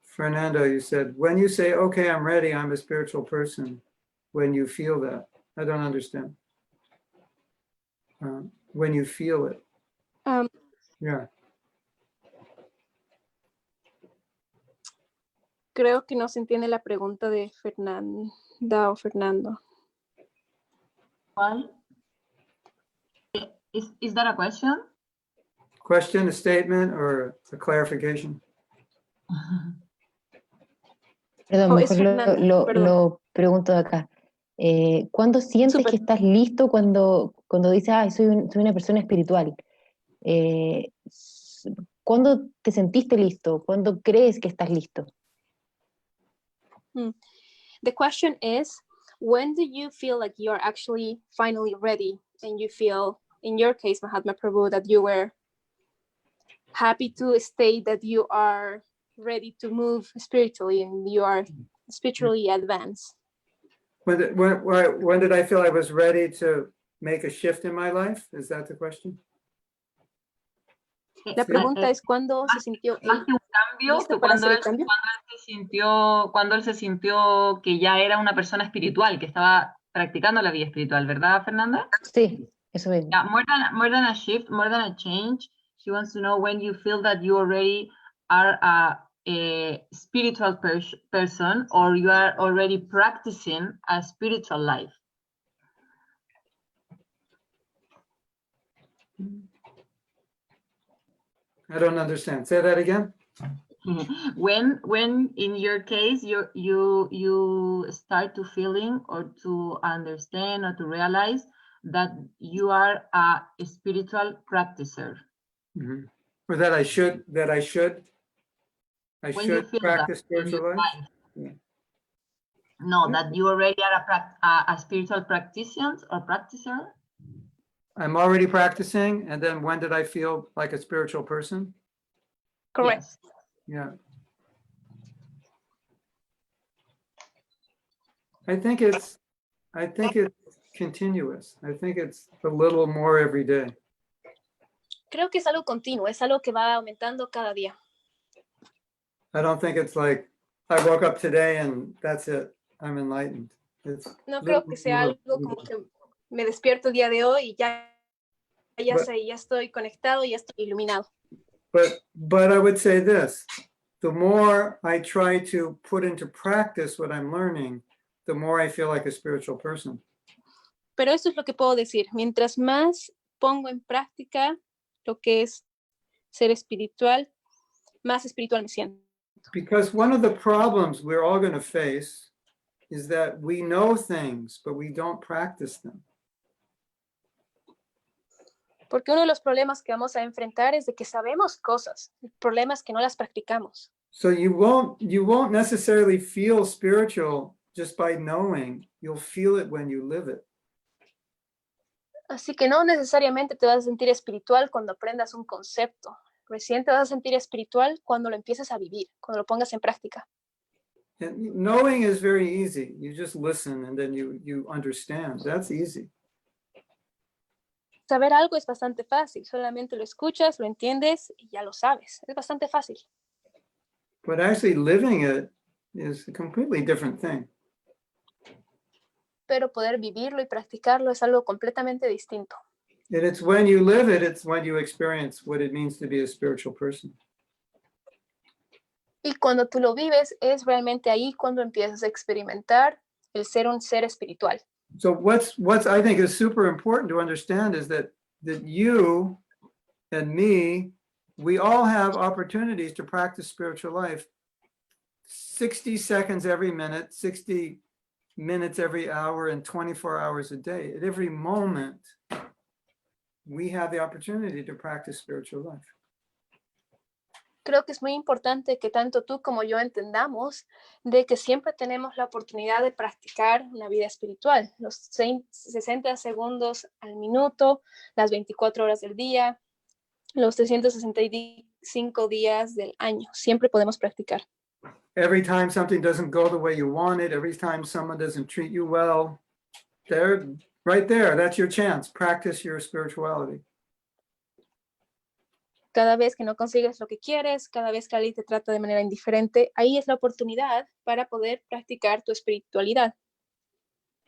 Fernando, you said, when you say, okay, I'm ready, I'm a spiritual person, when you feel that, I don't understand. When you feel it. Yeah. Creo que no se entiende la pregunta de Fernanda o Fernando. Well, is that a question? Question, a statement, or a clarification? Perdón, Oh, es mejor Fernanda, perdón. lo pregunto de acá. ¿Cuándo sientes Súper. que estás listo cuando dices, ay, soy una persona espiritual? ¿Cuándo te sentiste listo? ¿Cuándo crees que estás listo? The question is, when do you feel like you're actually finally ready and you feel, in your case, Mahatma Prabhu, that you were happy to state that you are ready to move spiritually and you are spiritually advanced? When did I feel I was ready to make a shift in my life? Is that the question? La pregunta es cuándo se sintió él Más que un cambio, listo que para hacer el cambio. cuando él se sintió que ya era una persona espiritual, que estaba practicando la vida espiritual, ¿verdad, Fernanda? Sí, eso mismo. Yeah, more than a shift, more than a change. She wants to know when you feel that you already are a spiritual person, or you are already practicing a spiritual life. I don't understand. Say that again. When in your case you start to feeling or to understand or to realize that you are a spiritual practicer. Mhm. Or that I should When you feel practice that in spiritual your life. life. Yeah. No, that you already are a spiritual practitioner or practicer. I'm already practicing, and then when did I feel like a spiritual person? Correct. Yes. Yeah. I think it's continuous. I think it's a little more every day. Creo que es algo continuo, es algo que va aumentando cada día. I don't think it's like I woke up today and that's it. I'm enlightened. It's No creo que sea algo como que me despierto el día de hoy y ya sé, ya estoy conectado, ya estoy iluminado. But I would say this, the more I try to put into practice what I'm learning, the more I feel like a spiritual person. Pero eso es lo que puedo decir. Mientras más pongo en práctica lo que es ser espiritual, más espiritual me siento. Because one of the problems we're all going to face is that we know things, but we don't practice them. Porque uno de los problemas que vamos a enfrentar es de que sabemos cosas. El problema es que no las practicamos. So you won't necessarily feel spiritual just by knowing. You'll feel it when you live it. Así que no necesariamente te vas a sentir espiritual cuando aprendas un concepto. Recién te vas a sentir espiritual cuando lo empieces a vivir, cuando lo pongas en práctica. And knowing is very easy. You just listen and then you understand. That's easy. Saber algo es bastante fácil. Solamente lo escuchas, lo entiendes y ya lo sabes. Es bastante fácil. But actually living it is a completely different thing. Pero poder vivirlo y practicarlo es algo completamente distinto. And it's when you live it, it's when you experience what it means to be a spiritual person. Y cuando tú lo vives, es realmente ahí cuando empiezas a experimentar el ser un ser espiritual. So what's I think is super important to understand is that you and me, we all have opportunities to practice spiritual life 60 seconds every minute, 60 minutes every hour, and 24 hours a day. At every moment, we have the opportunity to practice spiritual life. Creo que es muy importante que tanto tú como yo entendamos de que siempre tenemos la oportunidad de practicar una vida espiritual. Los 60 segundos al minuto, las 24 horas del día, los 365 días del año. Siempre podemos practicar. Every time something doesn't go the way you want it, every time someone doesn't treat you well, right there, that's your chance. Practice your spirituality. Cada vez que no consigues lo que quieres, cada vez que alguien te trata de manera indiferente, ahí es la oportunidad para poder practicar tu espiritualidad.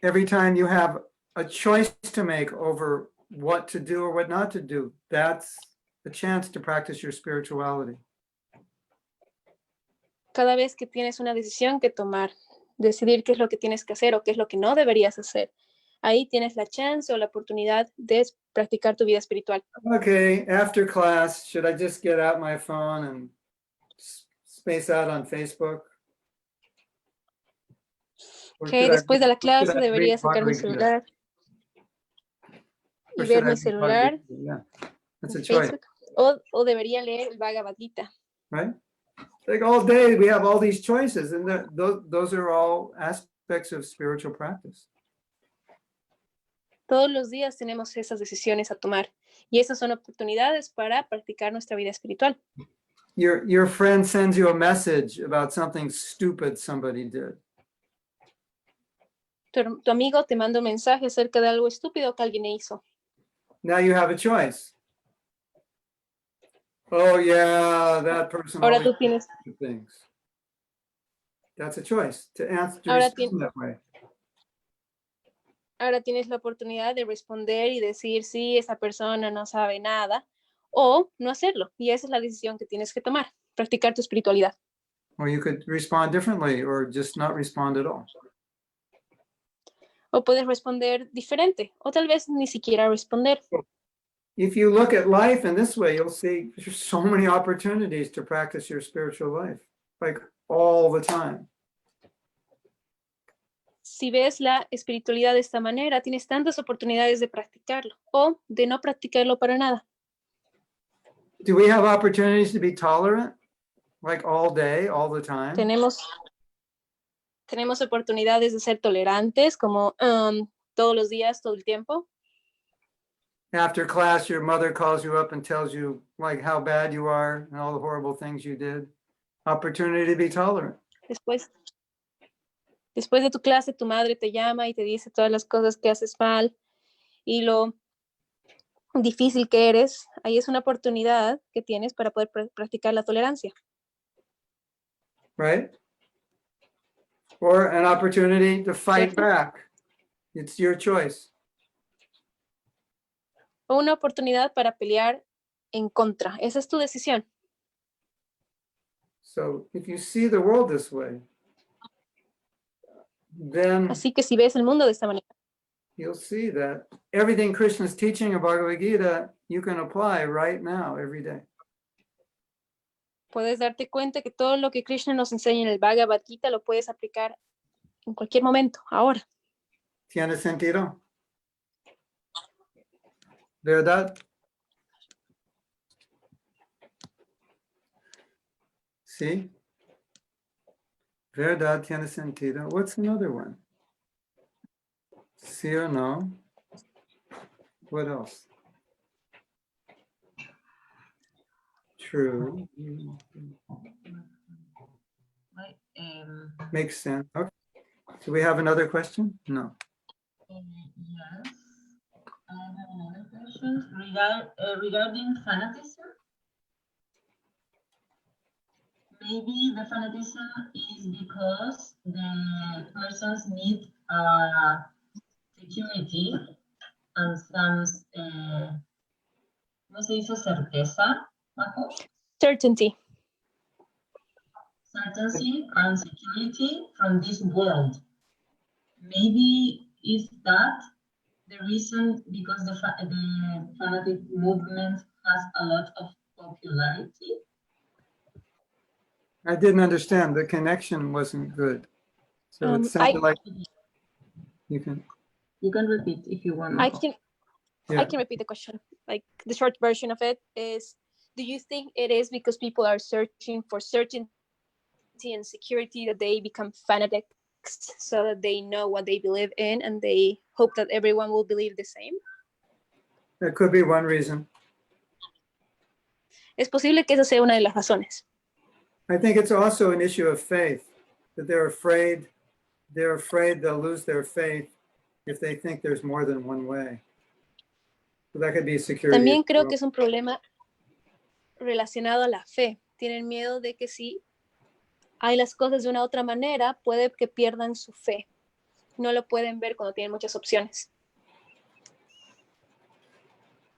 Every time you have a choice to make over what to do or what not to do, that's a chance to practice your spirituality. Cada vez que tienes una decisión que tomar, decidir qué es lo que tienes que hacer o qué es lo que no deberías hacer, ahí tienes la chance o la oportunidad de practicar tu vida espiritual. Okay, after class, should I just get out my phone and space out on Facebook? Okay, después de la clase debería sacar mi celular y ver mi celular en Facebook, o debería leer el Bhagavad Gita. Right? Like all day we have all these choices, and those are all aspects of spiritual practice. Todos los días tenemos esas decisiones a tomar y esas son oportunidades para practicar nuestra vida espiritual. Your friend sends you a message about something stupid somebody did. Tu amigo te manda un mensaje acerca de algo estúpido que alguien hizo. Now you have a choice. Oh, yeah, that person Ahora always tú tienes, does things. That's a choice to answer, to ahora, respond that way. ahora tienes la oportunidad de responder y decir, sí, esa persona no sabe nada, o no hacerlo. Y esa es la decisión que tienes que tomar, practicar tu espiritualidad. Or you could respond differently or just not respond at all. O puedes responder diferente, o tal vez ni siquiera responder. If you look at life in this way, you'll see there's so many opportunities to practice your spiritual life, like all the time. Si ves la espiritualidad de esta manera, tienes tantas oportunidades de practicarlo o de no practicarlo para nada. Do we have opportunities to be tolerant, like all day, all the time? Tenemos oportunidades de ser tolerantes, como todos los días, todo el tiempo. After class, your mother calls you up and tells you like how bad you are and all the horrible things you did. Opportunity to be tolerant. Después de tu clase, tu madre te llama y te dice todas las cosas que haces mal y lo difícil que eres. Ahí es una oportunidad que tienes para poder practicar la tolerancia. Right? Or an opportunity to fight ¿Cierto? back. It's your choice. O una oportunidad para pelear en contra. Esa es tu decisión. So if you see the world this way, then Así que si ves el mundo de esta manera, you'll see that everything Krishna is teaching in Bhagavad Gita, you can apply right now, every day. puedes darte cuenta que todo lo que Krishna nos enseña en el Bhagavad Gita lo puedes aplicar en cualquier momento, ahora. ¿Tiene sentido? ¿Verdad? Sí. ¿Verdad? Tiene sentido. What's another one? Sí or no? What else? True. Right, Makes sense. Okay. Do we have another question? No. yes. I have another question regarding fanatism. Maybe the fanatism is because the persons need security and some, ¿cómo se dice? Certeza, Majo? Certainty. Certainty and security from this world. Maybe is that the reason because the fanatic movement has a lot of popularity? I didn't understand. The connection wasn't good. So it sounded like you can. You can repeat if you want. I can Yeah. repeat the question. Like the short version of it is, do you think it is because people are searching for certainty and security that they become fanatics so that they know what they believe in and they hope that everyone will believe the same? That could be one reason. Es posible que esa sea una de las razones. I think it's also an issue of faith, that they're afraid they'll lose their faith if they think there's more than one way. So that could be security. También creo que es un problema relacionado a la fe. Tienen miedo de que si hay las cosas de una otra manera, puede que pierdan su fe. No lo pueden ver cuando tienen muchas opciones.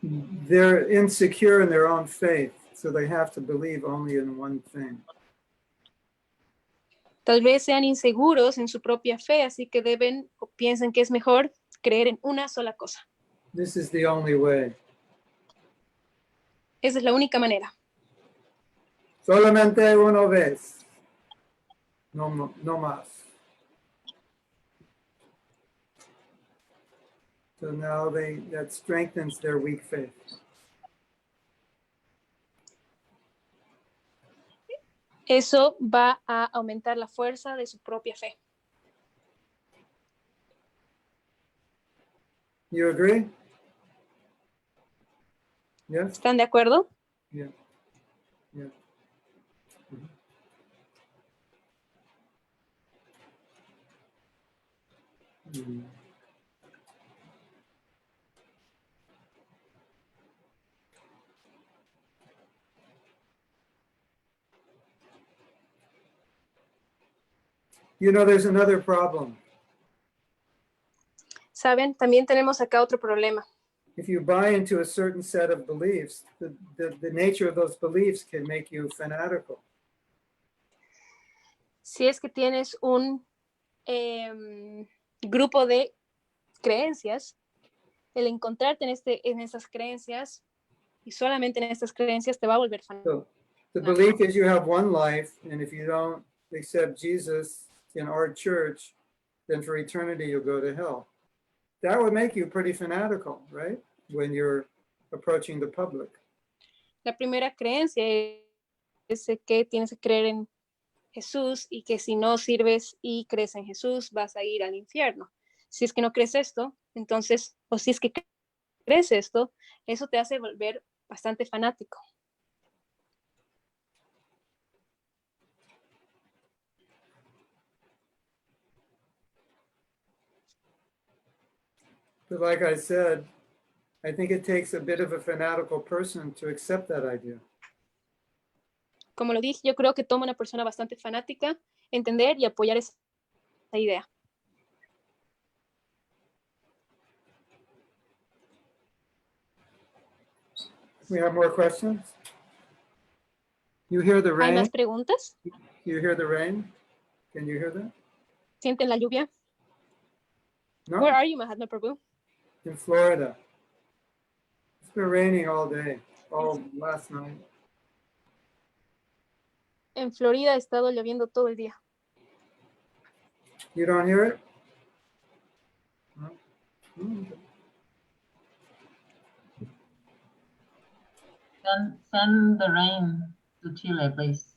They're insecure in their own faith, so they have to believe only in one thing. Tal vez sean inseguros en su propia fe, así que deben o piensan que es mejor creer en una sola cosa. This is the only way. Esa es la única manera. Solamente una vez. No más. So now that strengthens their weak faith. Eso va a aumentar la fuerza de su propia fe. You agree? Yes? ¿Están de acuerdo? Yeah. Yeah. Mm. You know, there's another problem. ¿Saben? También tenemos acá otro problema. If you buy into a certain set of beliefs, the nature of those beliefs can make you fanatical. Si es que tienes un grupo de creencias, el encontrarte en estas creencias y solamente en estas creencias te va a volver fanático. So the belief is you have one life, and if you don't accept Jesus in our church, then for eternity you'll go to hell. That would make you pretty fanatical, right? When you're approaching the public. La primera creencia es que tienes que creer en Jesús y que si no sirves y crees en Jesús vas a ir al infierno. Si es que no crees esto, entonces, o si es que crees esto, eso te hace volver bastante fanático. But like I said, I think it takes a bit of a fanatical person to accept that idea. Como lo dije, yo creo que toma una persona bastante fanática entender y apoyar esa idea. We have more questions? You hear the ¿Hay rain? más preguntas? You hear the rain? Can you hear that? ¿Sienten la lluvia? No? Where are you, Mahatma Prabhu? In Florida. It's been raining all day, all last night. En Florida ha estado lloviendo todo el día. You don't hear it? No? Send the rain to Chile, please.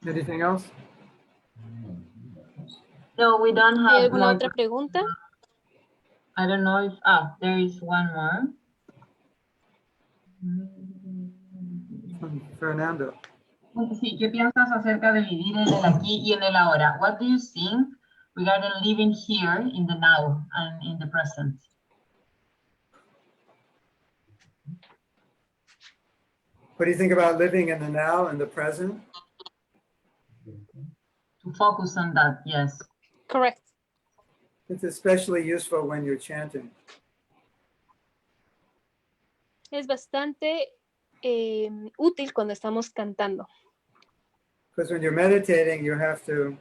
Anything else? No, we don't ¿Hay have alguna more. otra pregunta? I don't know if, there is one more. From Fernando. Sí, ¿qué piensas acerca de vivir en el aquí y en el ahora? What do you think regarding living here in the now and in the present? What do you think about living in the now and the present? To focus on that, yes. Correct. It's especially useful when you're chanting. Es bastante útil cuando estamos cantando. Because when you're meditating, you have to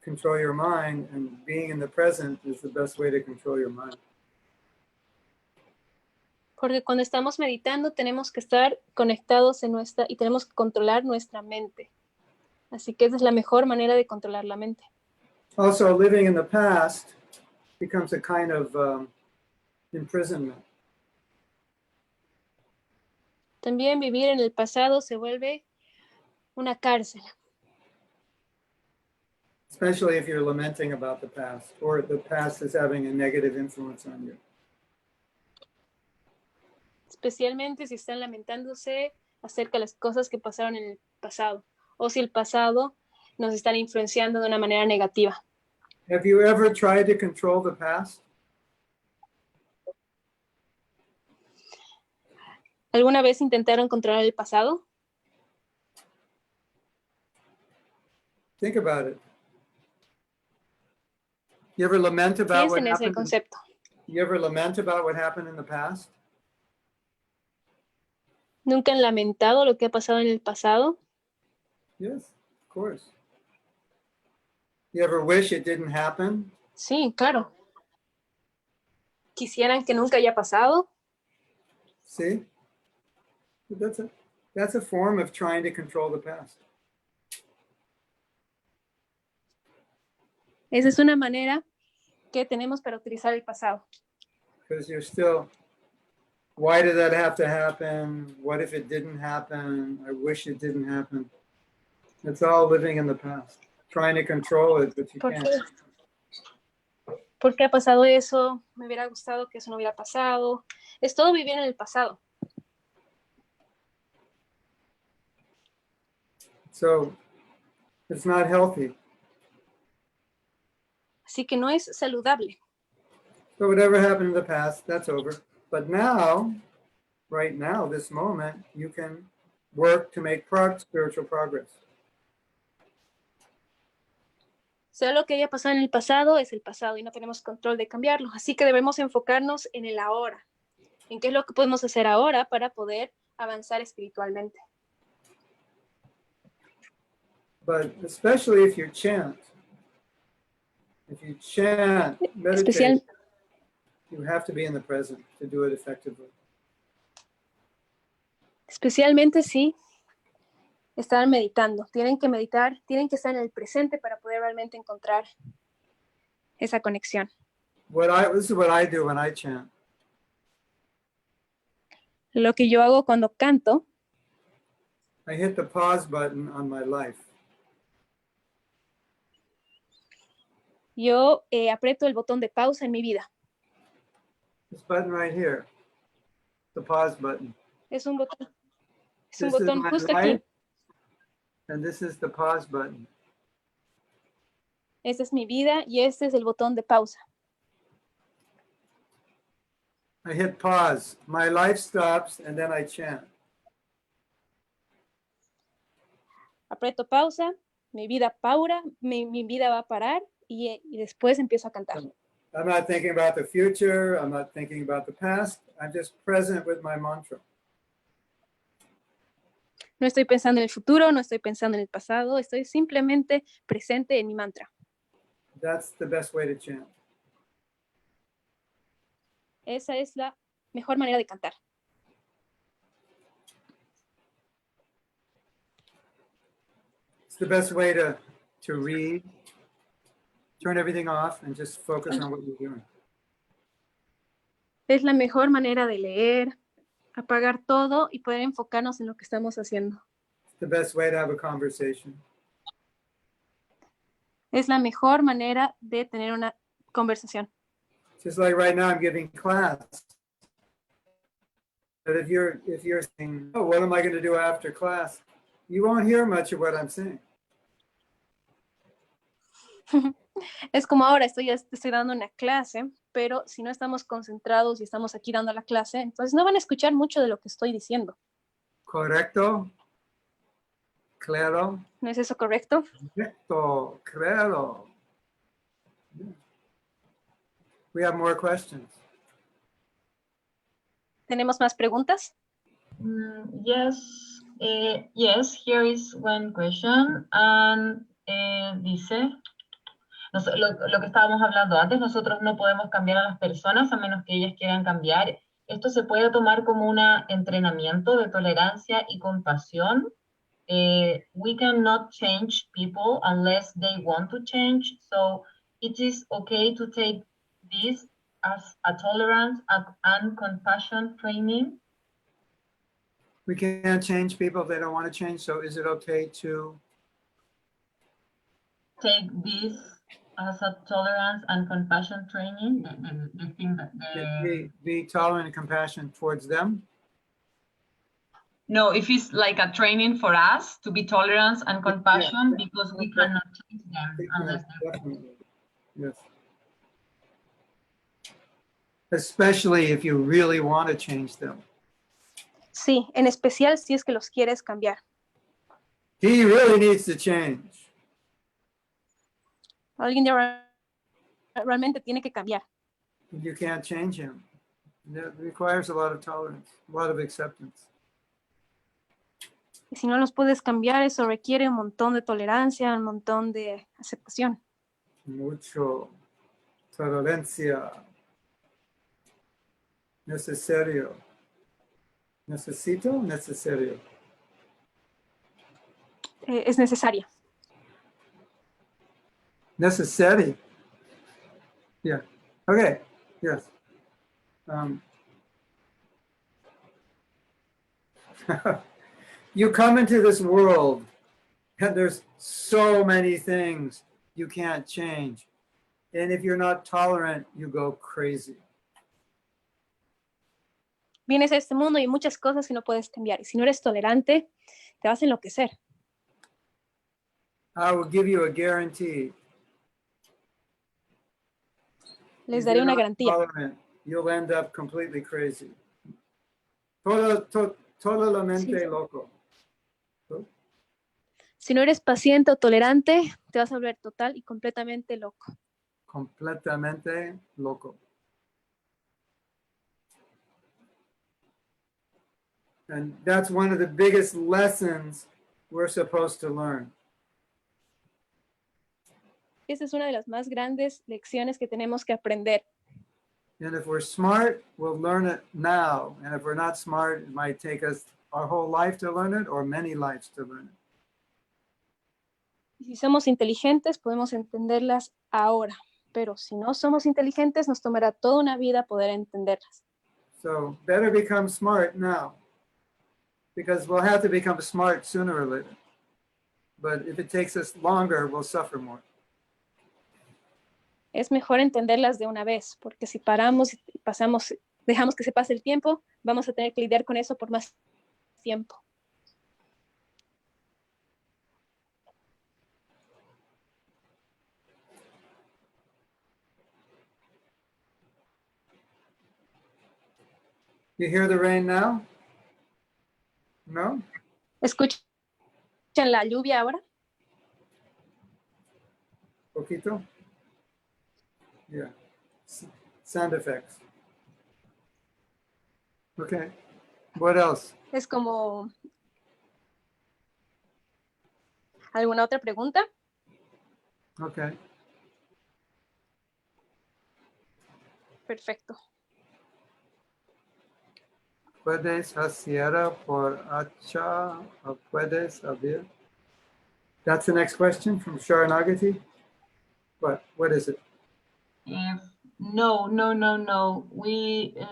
control your mind, and being in the present is the best way to control your mind. Porque cuando estamos meditando tenemos que estar conectados y tenemos que controlar nuestra mente. Así que esa es la mejor manera de controlar la mente. Also, living in the past becomes a kind of imprisonment. También vivir en el pasado se vuelve una cárcel. Especially if you're lamenting about the past, or the past is having a negative influence on you. Especialmente si están lamentándose acerca de las cosas que pasaron en el pasado. O si el pasado nos están influenciando de una manera negativa. Have you ever tried to control the past? ¿Alguna vez intentaron controlar el pasado? Think about it. You ever lament about what Piensen en ese happened? concepto. You ever lament about what happened in the past? ¿Nunca han lamentado lo que ha pasado en el pasado? Yes, of course. You ever wish it didn't happen? Sí, claro. ¿Quisieran que nunca haya pasado? See? That's a form of trying to control the past. Esa es una manera que tenemos para utilizar el pasado. Because you're still, why did that have to happen? What if it didn't happen? I wish it didn't happen. It's all living in the past, trying to control it, but you ¿Por can't. qué? ¿Por qué ha pasado eso? Me hubiera gustado que eso no hubiera pasado. Es todo vivir en el pasado. So it's not healthy. Así que no es saludable. So whatever happened in the past, that's over. But now, right now, this moment, you can work to make spiritual progress. Sea lo que haya pasado en el pasado, es el pasado y no tenemos control de cambiarlo. Así que debemos enfocarnos en el ahora, en qué es lo que podemos hacer ahora para poder avanzar espiritualmente. But especially if you chant, meditate, Especial, you have to be in the present to do it effectively. especialmente si están meditando. Tienen que meditar, tienen que estar en el presente para poder realmente encontrar esa conexión. This is what I do when I chant. Lo que yo hago cuando canto, I hit the pause button on my life. yo aprieto el botón de pausa en mi vida. This button right here, the pause button. Es un botón This is my justo life, aquí. and this is the pause button. Esta es mi vida y este es el botón de pausa. I hit pause. My life stops, and then I chant. Aprieto pausa, mi vida va a parar y después empiezo a cantar. I'm not thinking about the future. I'm not thinking about the past. I'm just present with my mantra. No estoy pensando en el futuro, no estoy pensando en el pasado, estoy simplemente presente en mi mantra. That's the best way to chant. Esa es la mejor manera de cantar. It's the best way to read. Turn everything off and just focus on what you're doing. Es la mejor manera de leer, apagar todo y poder enfocarnos en lo que estamos haciendo. It's the best way to have a conversation. Es la mejor manera de tener una conversación. Just like right now, I'm giving class. But if you're saying, "Oh, what am I going to do after class?" You won't hear much of what I'm saying. Es como ahora, estoy dando una clase, pero si no estamos concentrados y estamos aquí dando la clase, entonces no van a escuchar mucho de lo que estoy diciendo. Correcto. Claro. ¿No es eso correcto? Correcto. Claro. We have more questions. ¿Tenemos más preguntas? Yes, yes, here is one question, and dice, lo que estábamos hablando antes, nosotros no podemos cambiar a las personas a menos que ellas quieran cambiar. Esto se puede tomar como un entrenamiento de tolerancia y compasión. We cannot change people unless they want to change, so it is okay to take this as a tolerance and compassion training. We can't change people if they don't want to change. So is it okay to take this as a tolerance and compassion training? The thing that be tolerant and compassionate towards them? No, if it's like a training for us to be tolerant and compassion, Yeah. because we cannot change them unless they Definitely. Yes. Especially if you really want to change them. Sí, en especial si es que los quieres cambiar. He really needs to change. Alguien ya realmente tiene que cambiar. You can't change him. That requires a lot of tolerance, a lot of acceptance. Y si no los puedes cambiar, eso requiere un montón de tolerancia, un montón de aceptación. Mucho tolerancia. Necesario. Necesito, necesario. Es necesaria. Necessary. Yeah. Okay. Yes. You come into this world and there's so many things you can't change. And if you're not tolerant, you go crazy. Vienes a este mundo y hay muchas cosas que no puedes cambiar. Y si no eres tolerante, te vas a enloquecer. I will give you a guarantee. Les If daré you're una not garantía. tolerant, you'll end up completely crazy. Totalmente loco. Si no eres paciente o tolerante, te vas a volver total y completamente loco. Completamente loco. And that's one of the biggest lessons we're supposed to learn. Esa es una de las más grandes lecciones que tenemos que aprender. And if we're smart, we'll learn it now. And if we're not smart, it might take us our whole life to learn it or many lives to learn it. Y si somos inteligentes, podemos entenderlas ahora. Pero si no somos inteligentes, nos tomará toda una vida poder entenderlas. So better become smart now, because we'll have to become smart sooner or later. But if it takes us longer, we'll suffer more. Es mejor entenderlas de una vez, porque si paramos y dejamos que se pase el tiempo, vamos a tener que lidiar con eso por más tiempo. You hear the rain now? No? ¿Escuchan la lluvia ahora? Poquito? Yeah. Sound effects. Okay. What else? Es como... ¿Alguna otra pregunta? Okay. Perfecto. Puedes hacer por hacha o puedes abrir? That's the next question from Sharanagati. What is it? No.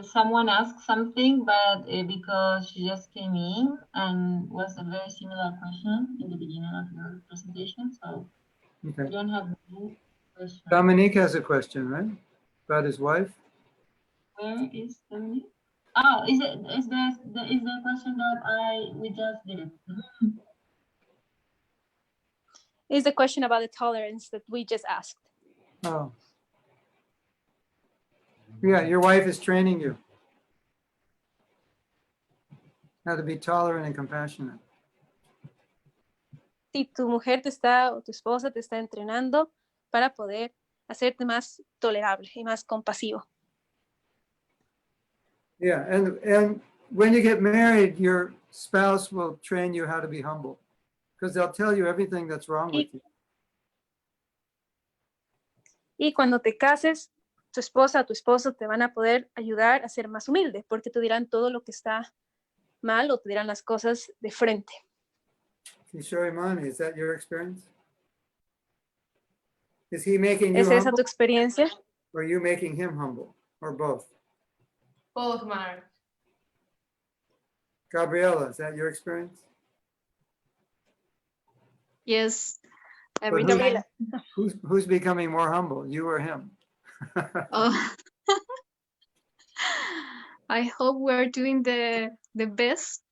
Someone asked something, but because she just came in and was a very similar question in the beginning of your presentation, so Okay. we don't have new question. Dominique has a question, right? About his wife? Where is Dominique? Oh, is the question that we just did it? Is the question about the tolerance that we just asked. Oh. Yeah, your wife is training you how to be tolerant and compassionate. Si tu mujer o tu esposa te está entrenando para poder hacerte más tolerable y más compasivo. Yeah, and when you get married, your spouse will train you how to be humble, because they'll tell you everything that's wrong with you. Y cuando te cases, tu esposa o tu esposo te van a poder ayudar a ser más humilde, porque te dirán todo lo que está mal o te dirán las cosas de frente. Kishore Mani, is that your experience? Is he making you ¿Es esa humble, tu experiencia? or are you making him humble, or both? Both, Mark. Gabriela, is that your experience? Yes. Every But time. who's becoming more humble, you or him? Oh. I hope we're doing the best.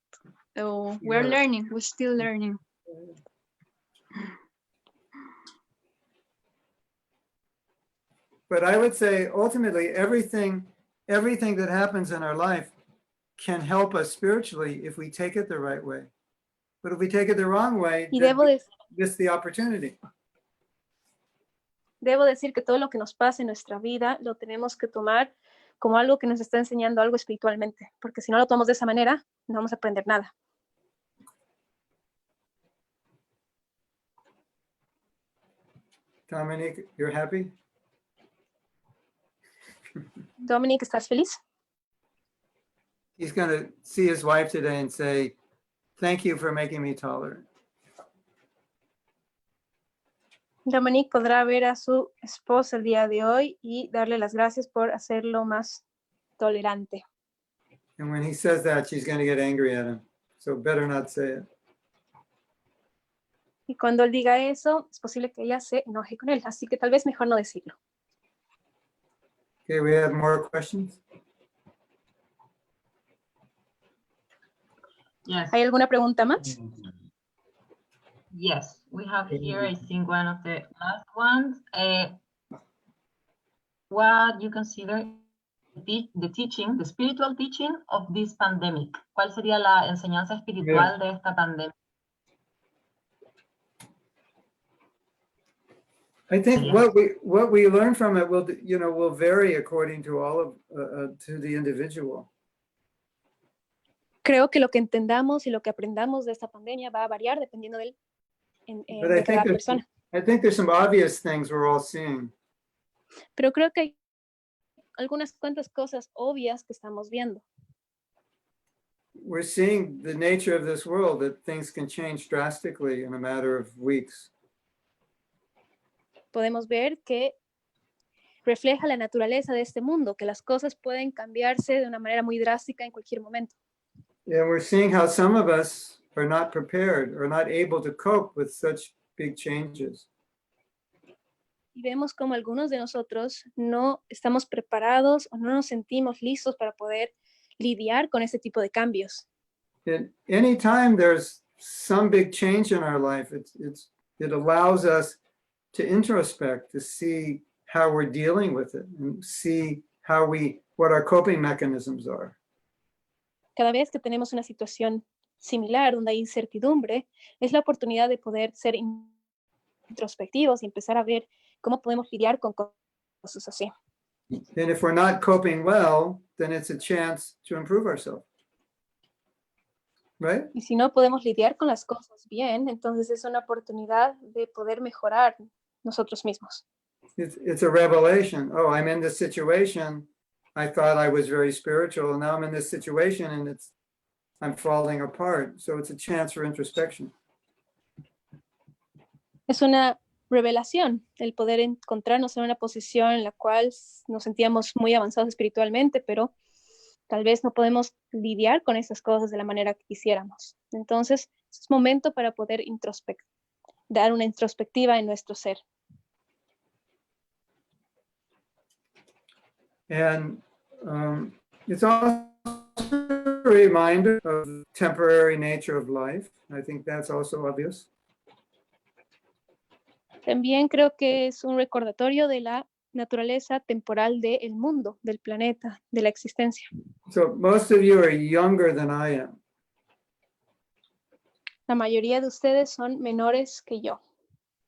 So we're Yeah. learning. We're still learning. But I would say ultimately everything that happens in our life can help us spiritually if we take it the right way. But if we take it the wrong way, Y then we miss the opportunity. debo decir que todo lo que nos pasa en nuestra vida lo tenemos que tomar como algo que nos está enseñando algo espiritualmente, porque si no lo tomamos de esa manera, no vamos a aprender nada. Dominique, you're happy? Dominic, ¿estás feliz? He's going to see his wife today and say, thank you for making me tolerant. Dominic podrá ver a su esposa el día de hoy y darle las gracias por hacerlo más tolerante. And when he says that, she's going to get angry at him. So better not say it. Y cuando él diga eso, es posible que ella se enoje con él, así que tal vez mejor no decirlo. Okay, we have more questions. Yes. ¿Hay alguna pregunta más? Yes, we have here, I think, one of the last ones. What you consider the teaching, the spiritual teaching of this pandemic? ¿Cuál sería la enseñanza espiritual de esta pandemia? I think Yeah. what we learn from it will vary according to all of to the individual. Creo que lo que entendamos y lo que aprendamos de esta pandemia va a variar dependiendo But I de cada think persona. there's some obvious things we're all seeing. Pero creo que hay algunas cuantas cosas obvias que estamos viendo. We're seeing the nature of this world, that things can change drastically in a matter of weeks. Podemos ver que refleja la naturaleza de este mundo, que las cosas pueden cambiarse de una manera muy drástica en cualquier momento. And we're seeing how some of us are not prepared or not able to cope with such big changes. Y vemos como algunos de nosotros no estamos preparados o no nos sentimos listos para poder lidiar con este tipo de cambios. And anytime there's some big change in our life, it allows us to introspect, to see how we're dealing with it and see what our coping mechanisms are. Cada vez que tenemos una situación similar donde hay incertidumbre, es la oportunidad de poder ser introspectivos y empezar a ver cómo podemos lidiar con cosas así. And if we're not coping well, then it's a chance to improve ourselves. Right? Y si no podemos lidiar con las cosas bien, entonces es una oportunidad de poder mejorar nosotros mismos. It's a revelation. Oh, I'm in this situation. I thought I was very spiritual, and now I'm in this situation and I'm falling apart. So it's a chance for introspection. Es una revelación el poder encontrarnos en una posición en la cual nos sentíamos muy avanzados espiritualmente, pero tal vez no podemos lidiar con esas cosas de la manera que quisiéramos. Entonces, es momento para poder dar una introspectiva en nuestro ser. And it's also a reminder of the temporary nature of life. I think that's also obvious. También creo que es un recordatorio de la naturaleza temporal del mundo, del planeta, de la existencia. So most of you are younger than I am. La mayoría de ustedes son menores que yo.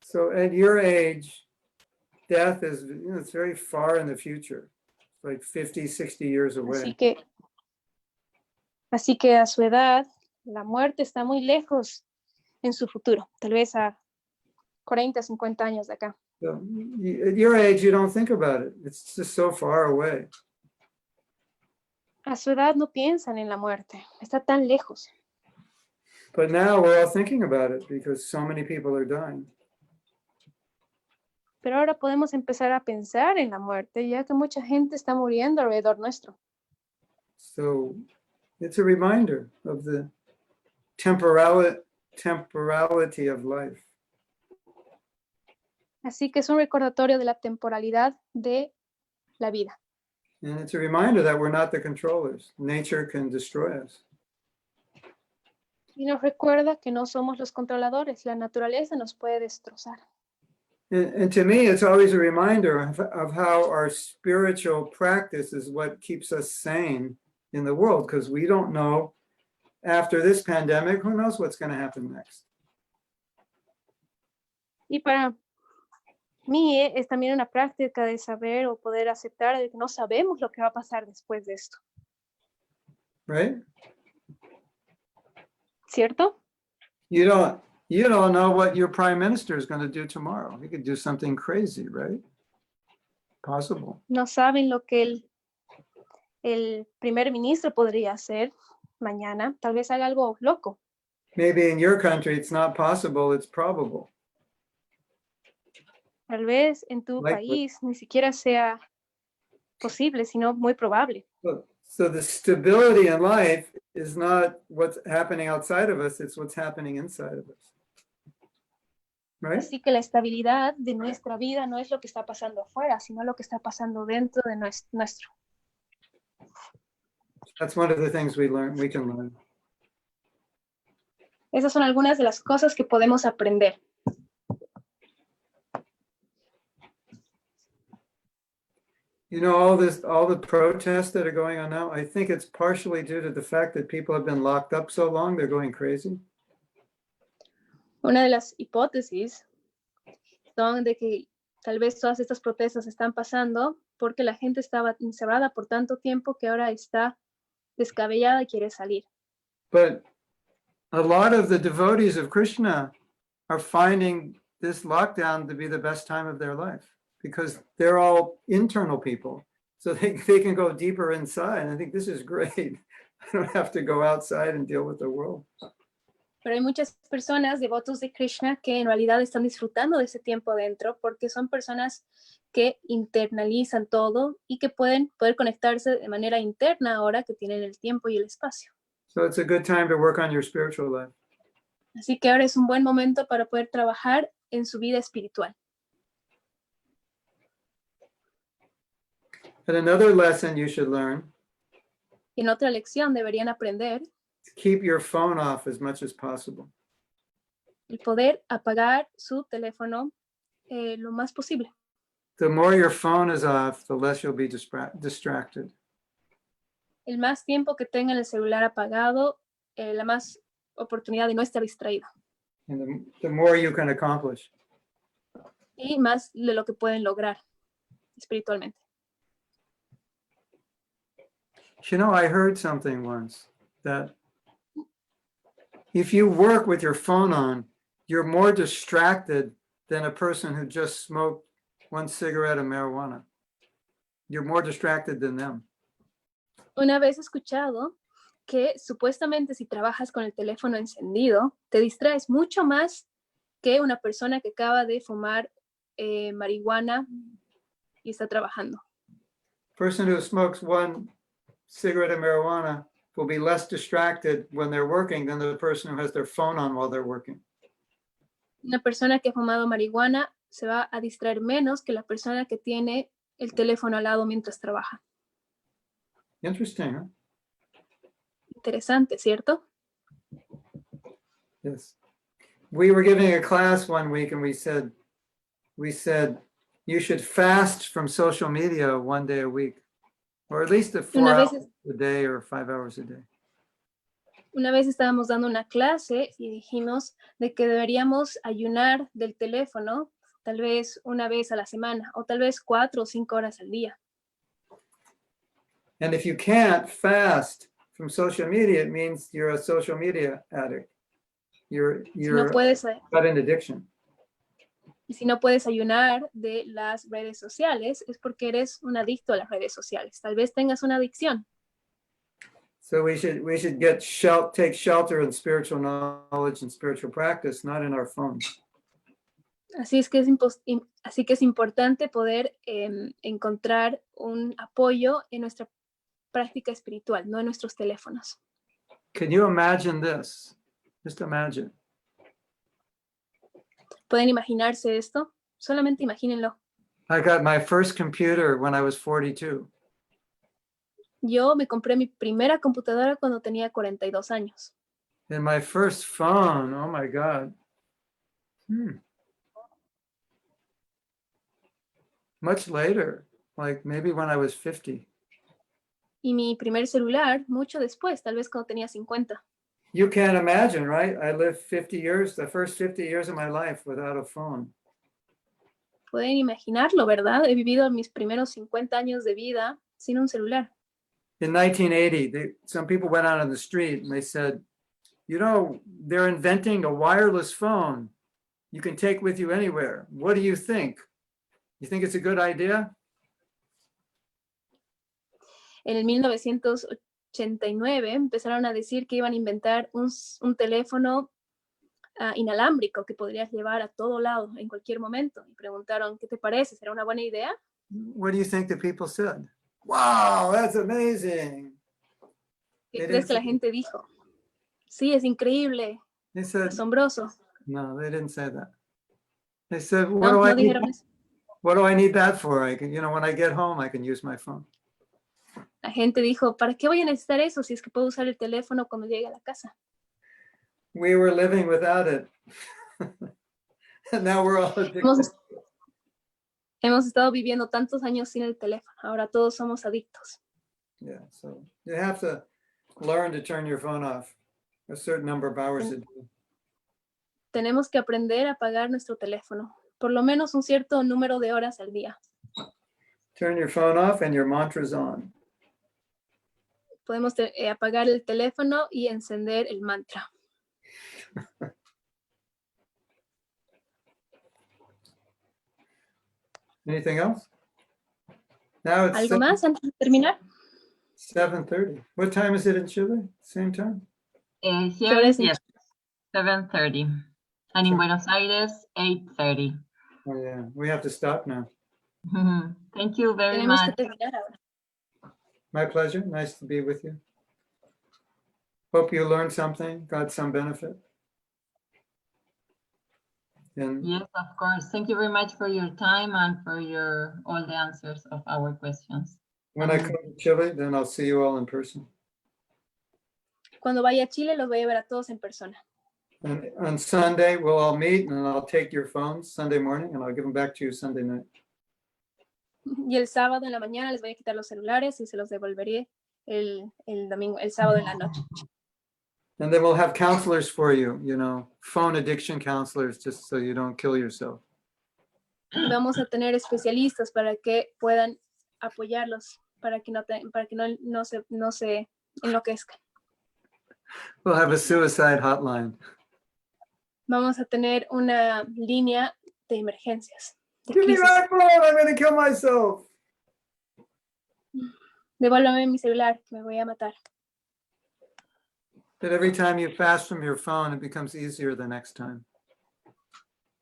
So at your age, death is, it's very far in the future, like 50, 60 years away. Así que a su edad, la muerte está muy lejos en su futuro, tal vez a 40, 50 años de acá. So at your age, you don't think about it. It's just so far away. A su edad no piensan en la muerte, está tan lejos. But now we're all thinking about it because so many people are dying. Pero ahora podemos empezar a pensar en la muerte, ya que mucha gente está muriendo alrededor nuestro. So it's a reminder of the temporality of life. Así que es un recordatorio de la temporalidad de la vida. And it's a reminder that we're not the controllers. Nature can destroy us. Y nos recuerda que no somos los controladores, la naturaleza nos puede destrozar. And to me, it's always a reminder of how our spiritual practice is what keeps us sane in the world, because we don't know, after this pandemic, who knows what's going to happen next. Y para mí es también una práctica de saber o poder aceptar de que no sabemos lo que va a pasar después de esto. Right? ¿Cierto? You don't know what your prime minister is going to do tomorrow. He could do something crazy, right? Possible. No saben lo que el primer ministro podría hacer mañana. Tal vez haga algo loco. Maybe in your country it's not possible, it's probable. Tal vez en tu país ni siquiera sea posible, sino muy probable. So the stability in life is not what's happening outside of us, it's what's happening inside of us. Right? Así que la estabilidad de nuestra vida no es lo que está pasando afuera, sino lo que está pasando dentro de nuestro. That's one of the things we can learn. Esas son algunas de las cosas que podemos aprender. You know, all the protests that are going on now, I think it's partially due to the fact that people have been locked up so long, they're going crazy. Una de las hipótesis son de que tal vez todas estas protestas están pasando porque la gente estaba encerrada por tanto tiempo que ahora está descabellada y quiere salir. But a lot of the devotees of Krishna are finding this lockdown to be the best time of their life because they're all internal people. So they can go deeper inside. I think this is great. I don't have to go outside and deal with the world. Pero hay muchas personas devotos de Krishna que en realidad están disfrutando de ese tiempo dentro porque son personas que internalizan todo y que pueden poder conectarse de manera interna ahora que tienen el tiempo y el espacio. So it's a good time to work on your spiritual life. Así que ahora es un buen momento para poder trabajar en su vida espiritual. And another lesson you should learn, Y en otra lección deberían aprender keep your phone off as much as possible. el poder apagar su teléfono lo más posible. The more your phone is off, the less you'll be distracted. El más tiempo que tengan el celular apagado, la más oportunidad de no estar distraído. And the more you can accomplish. Y más de lo que pueden lograr espiritualmente. You know, I heard something once that if you work with your phone on, you're more distracted than a person who just smoked one cigarette of marijuana. You're more distracted than them. Una vez he escuchado que supuestamente si trabajas con el teléfono encendido, te distraes mucho más que una persona que acaba de fumar marihuana y está trabajando. Person who smokes one cigarette of marijuana will be less distracted when they're working than the person who has their phone on while they're working. Una persona que ha fumado marihuana se va a distraer menos que la persona que tiene el teléfono al lado mientras trabaja. Interesting, huh? Interesante, ¿cierto? Yes. We were giving a class one week and we said, you should fast from social media one day a week, or at least 4 hours a day or 5 hours a day. Una vez estábamos dando una clase y dijimos de que deberíamos ayunar del teléfono tal vez una vez a la semana o tal vez 4 o 5 horas al día. And if you can't fast from social media, it means you're a social media addict. You're got an addiction. Y si no puedes ayunar de las redes sociales, es porque eres un adicto a las redes sociales. Tal vez tengas una adicción. So we should take shelter in spiritual knowledge and spiritual practice, not in our phones. Así que es importante poder encontrar un apoyo en nuestra práctica espiritual, no en nuestros teléfonos. Can you imagine this? Just imagine. ¿Pueden imaginarse esto? Solamente imagínenlo. I got my first computer when I was 42. Yo me compré mi primera computadora cuando tenía 42 años. And my first phone, oh my God. Much later, like maybe when I was 50. Y mi primer celular, mucho después, tal vez cuando tenía 50. You can't imagine, right? I lived 50 years, the first 50 years of my life without a phone. Pueden imaginarlo, ¿verdad? He vivido mis primeros 50 años de vida sin un celular. In 1980, some people went out on the street and they said, you know, they're inventing a wireless phone you can take with you anywhere. What do you think? You think it's a good idea? En el 1989 empezaron a decir que iban a inventar un teléfono inalámbrico que podrías llevar a todo lado en cualquier momento. Y preguntaron, ¿qué te parece? ¿Será una buena idea? What do you think the people said? Wow, that's amazing. ¿Qué crees que la gente dijo? Sí, es increíble, They said, asombroso. no, they didn't say that. They said, No, no dijeron eso. what do I need that for? I can, when I get home, I can use my phone. La gente dijo, ¿para qué voy a necesitar eso si es que puedo usar el teléfono cuando llegue a la casa? We were living without it. And now we're all addicted. Hemos estado viviendo tantos años sin el teléfono. Ahora todos somos adictos. Yeah, so you have to learn to turn your phone off a certain number of hours a day. Tenemos que aprender a apagar nuestro teléfono, por lo menos un cierto número de horas al día. Turn your phone off and your mantra's on. Podemos apagar el teléfono y encender el mantra. Anything else? Now it's ¿Algo más antes de terminar? 7:30. What time is it in Chile? Same time? Here hora is, es en yes, 7:30. And in Buenos Aires, 8:30. Oh yeah, we have to stop now. Thank you very Tenemos que much. terminar ahora. My pleasure. Nice to be with you. Hope you learned something, got some benefit. And Yes, of course. Thank you very much for your time and for all the answers of our questions. when I come to Chile, then I'll see you all in person. Cuando vaya a Chile los voy a ver a todos en persona. And on Sunday, we'll all meet and I'll take your phones Sunday morning and I'll give them back to you Sunday night. Y el sábado en la mañana les voy a quitar los celulares y se los devolveré el domingo, el sábado en la noche. And then we'll have counselors for you, phone addiction counselors, just so you don't kill yourself. Y vamos a tener especialistas para que puedan apoyarlos, para que no se enloquezcan. We'll have a suicide hotline. Vamos a tener una línea de emergencias. De Give me crisis. my phone, I'm going to kill myself. Devuélvame mi celular, que me voy a matar. But every time you fast from your phone, it becomes easier the next time.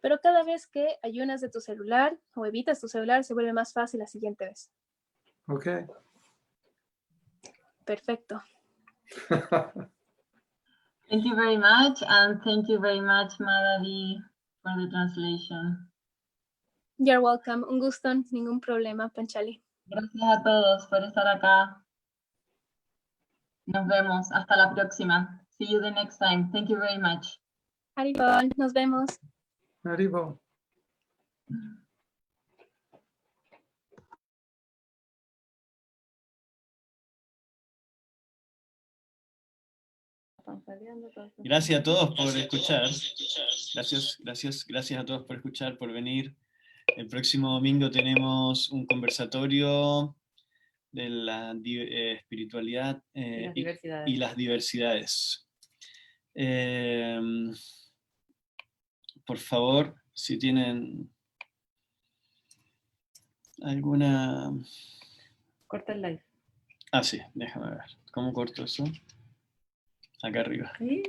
Pero cada vez que ayunas de tu celular o evitas tu celular, se vuelve más fácil la siguiente vez. Okay. Perfecto. Thank you very much, and thank you very much, Madhavi, for the translation. You're welcome. Un gusto, ningún problema, Panchali. Gracias a todos por estar acá. Nos vemos. Hasta la próxima. See you the next time. Thank you very much. Haribol, nos vemos. Haribol. Gracias a todos por escuchar. Gracias a todos por escuchar, por venir. El próximo domingo tenemos un conversatorio de la espiritualidad y las diversidades. Por favor, si tienen alguna... Corta el live. Ah, sí, déjame ver. ¿Cómo corto eso? Acá arriba. Sí,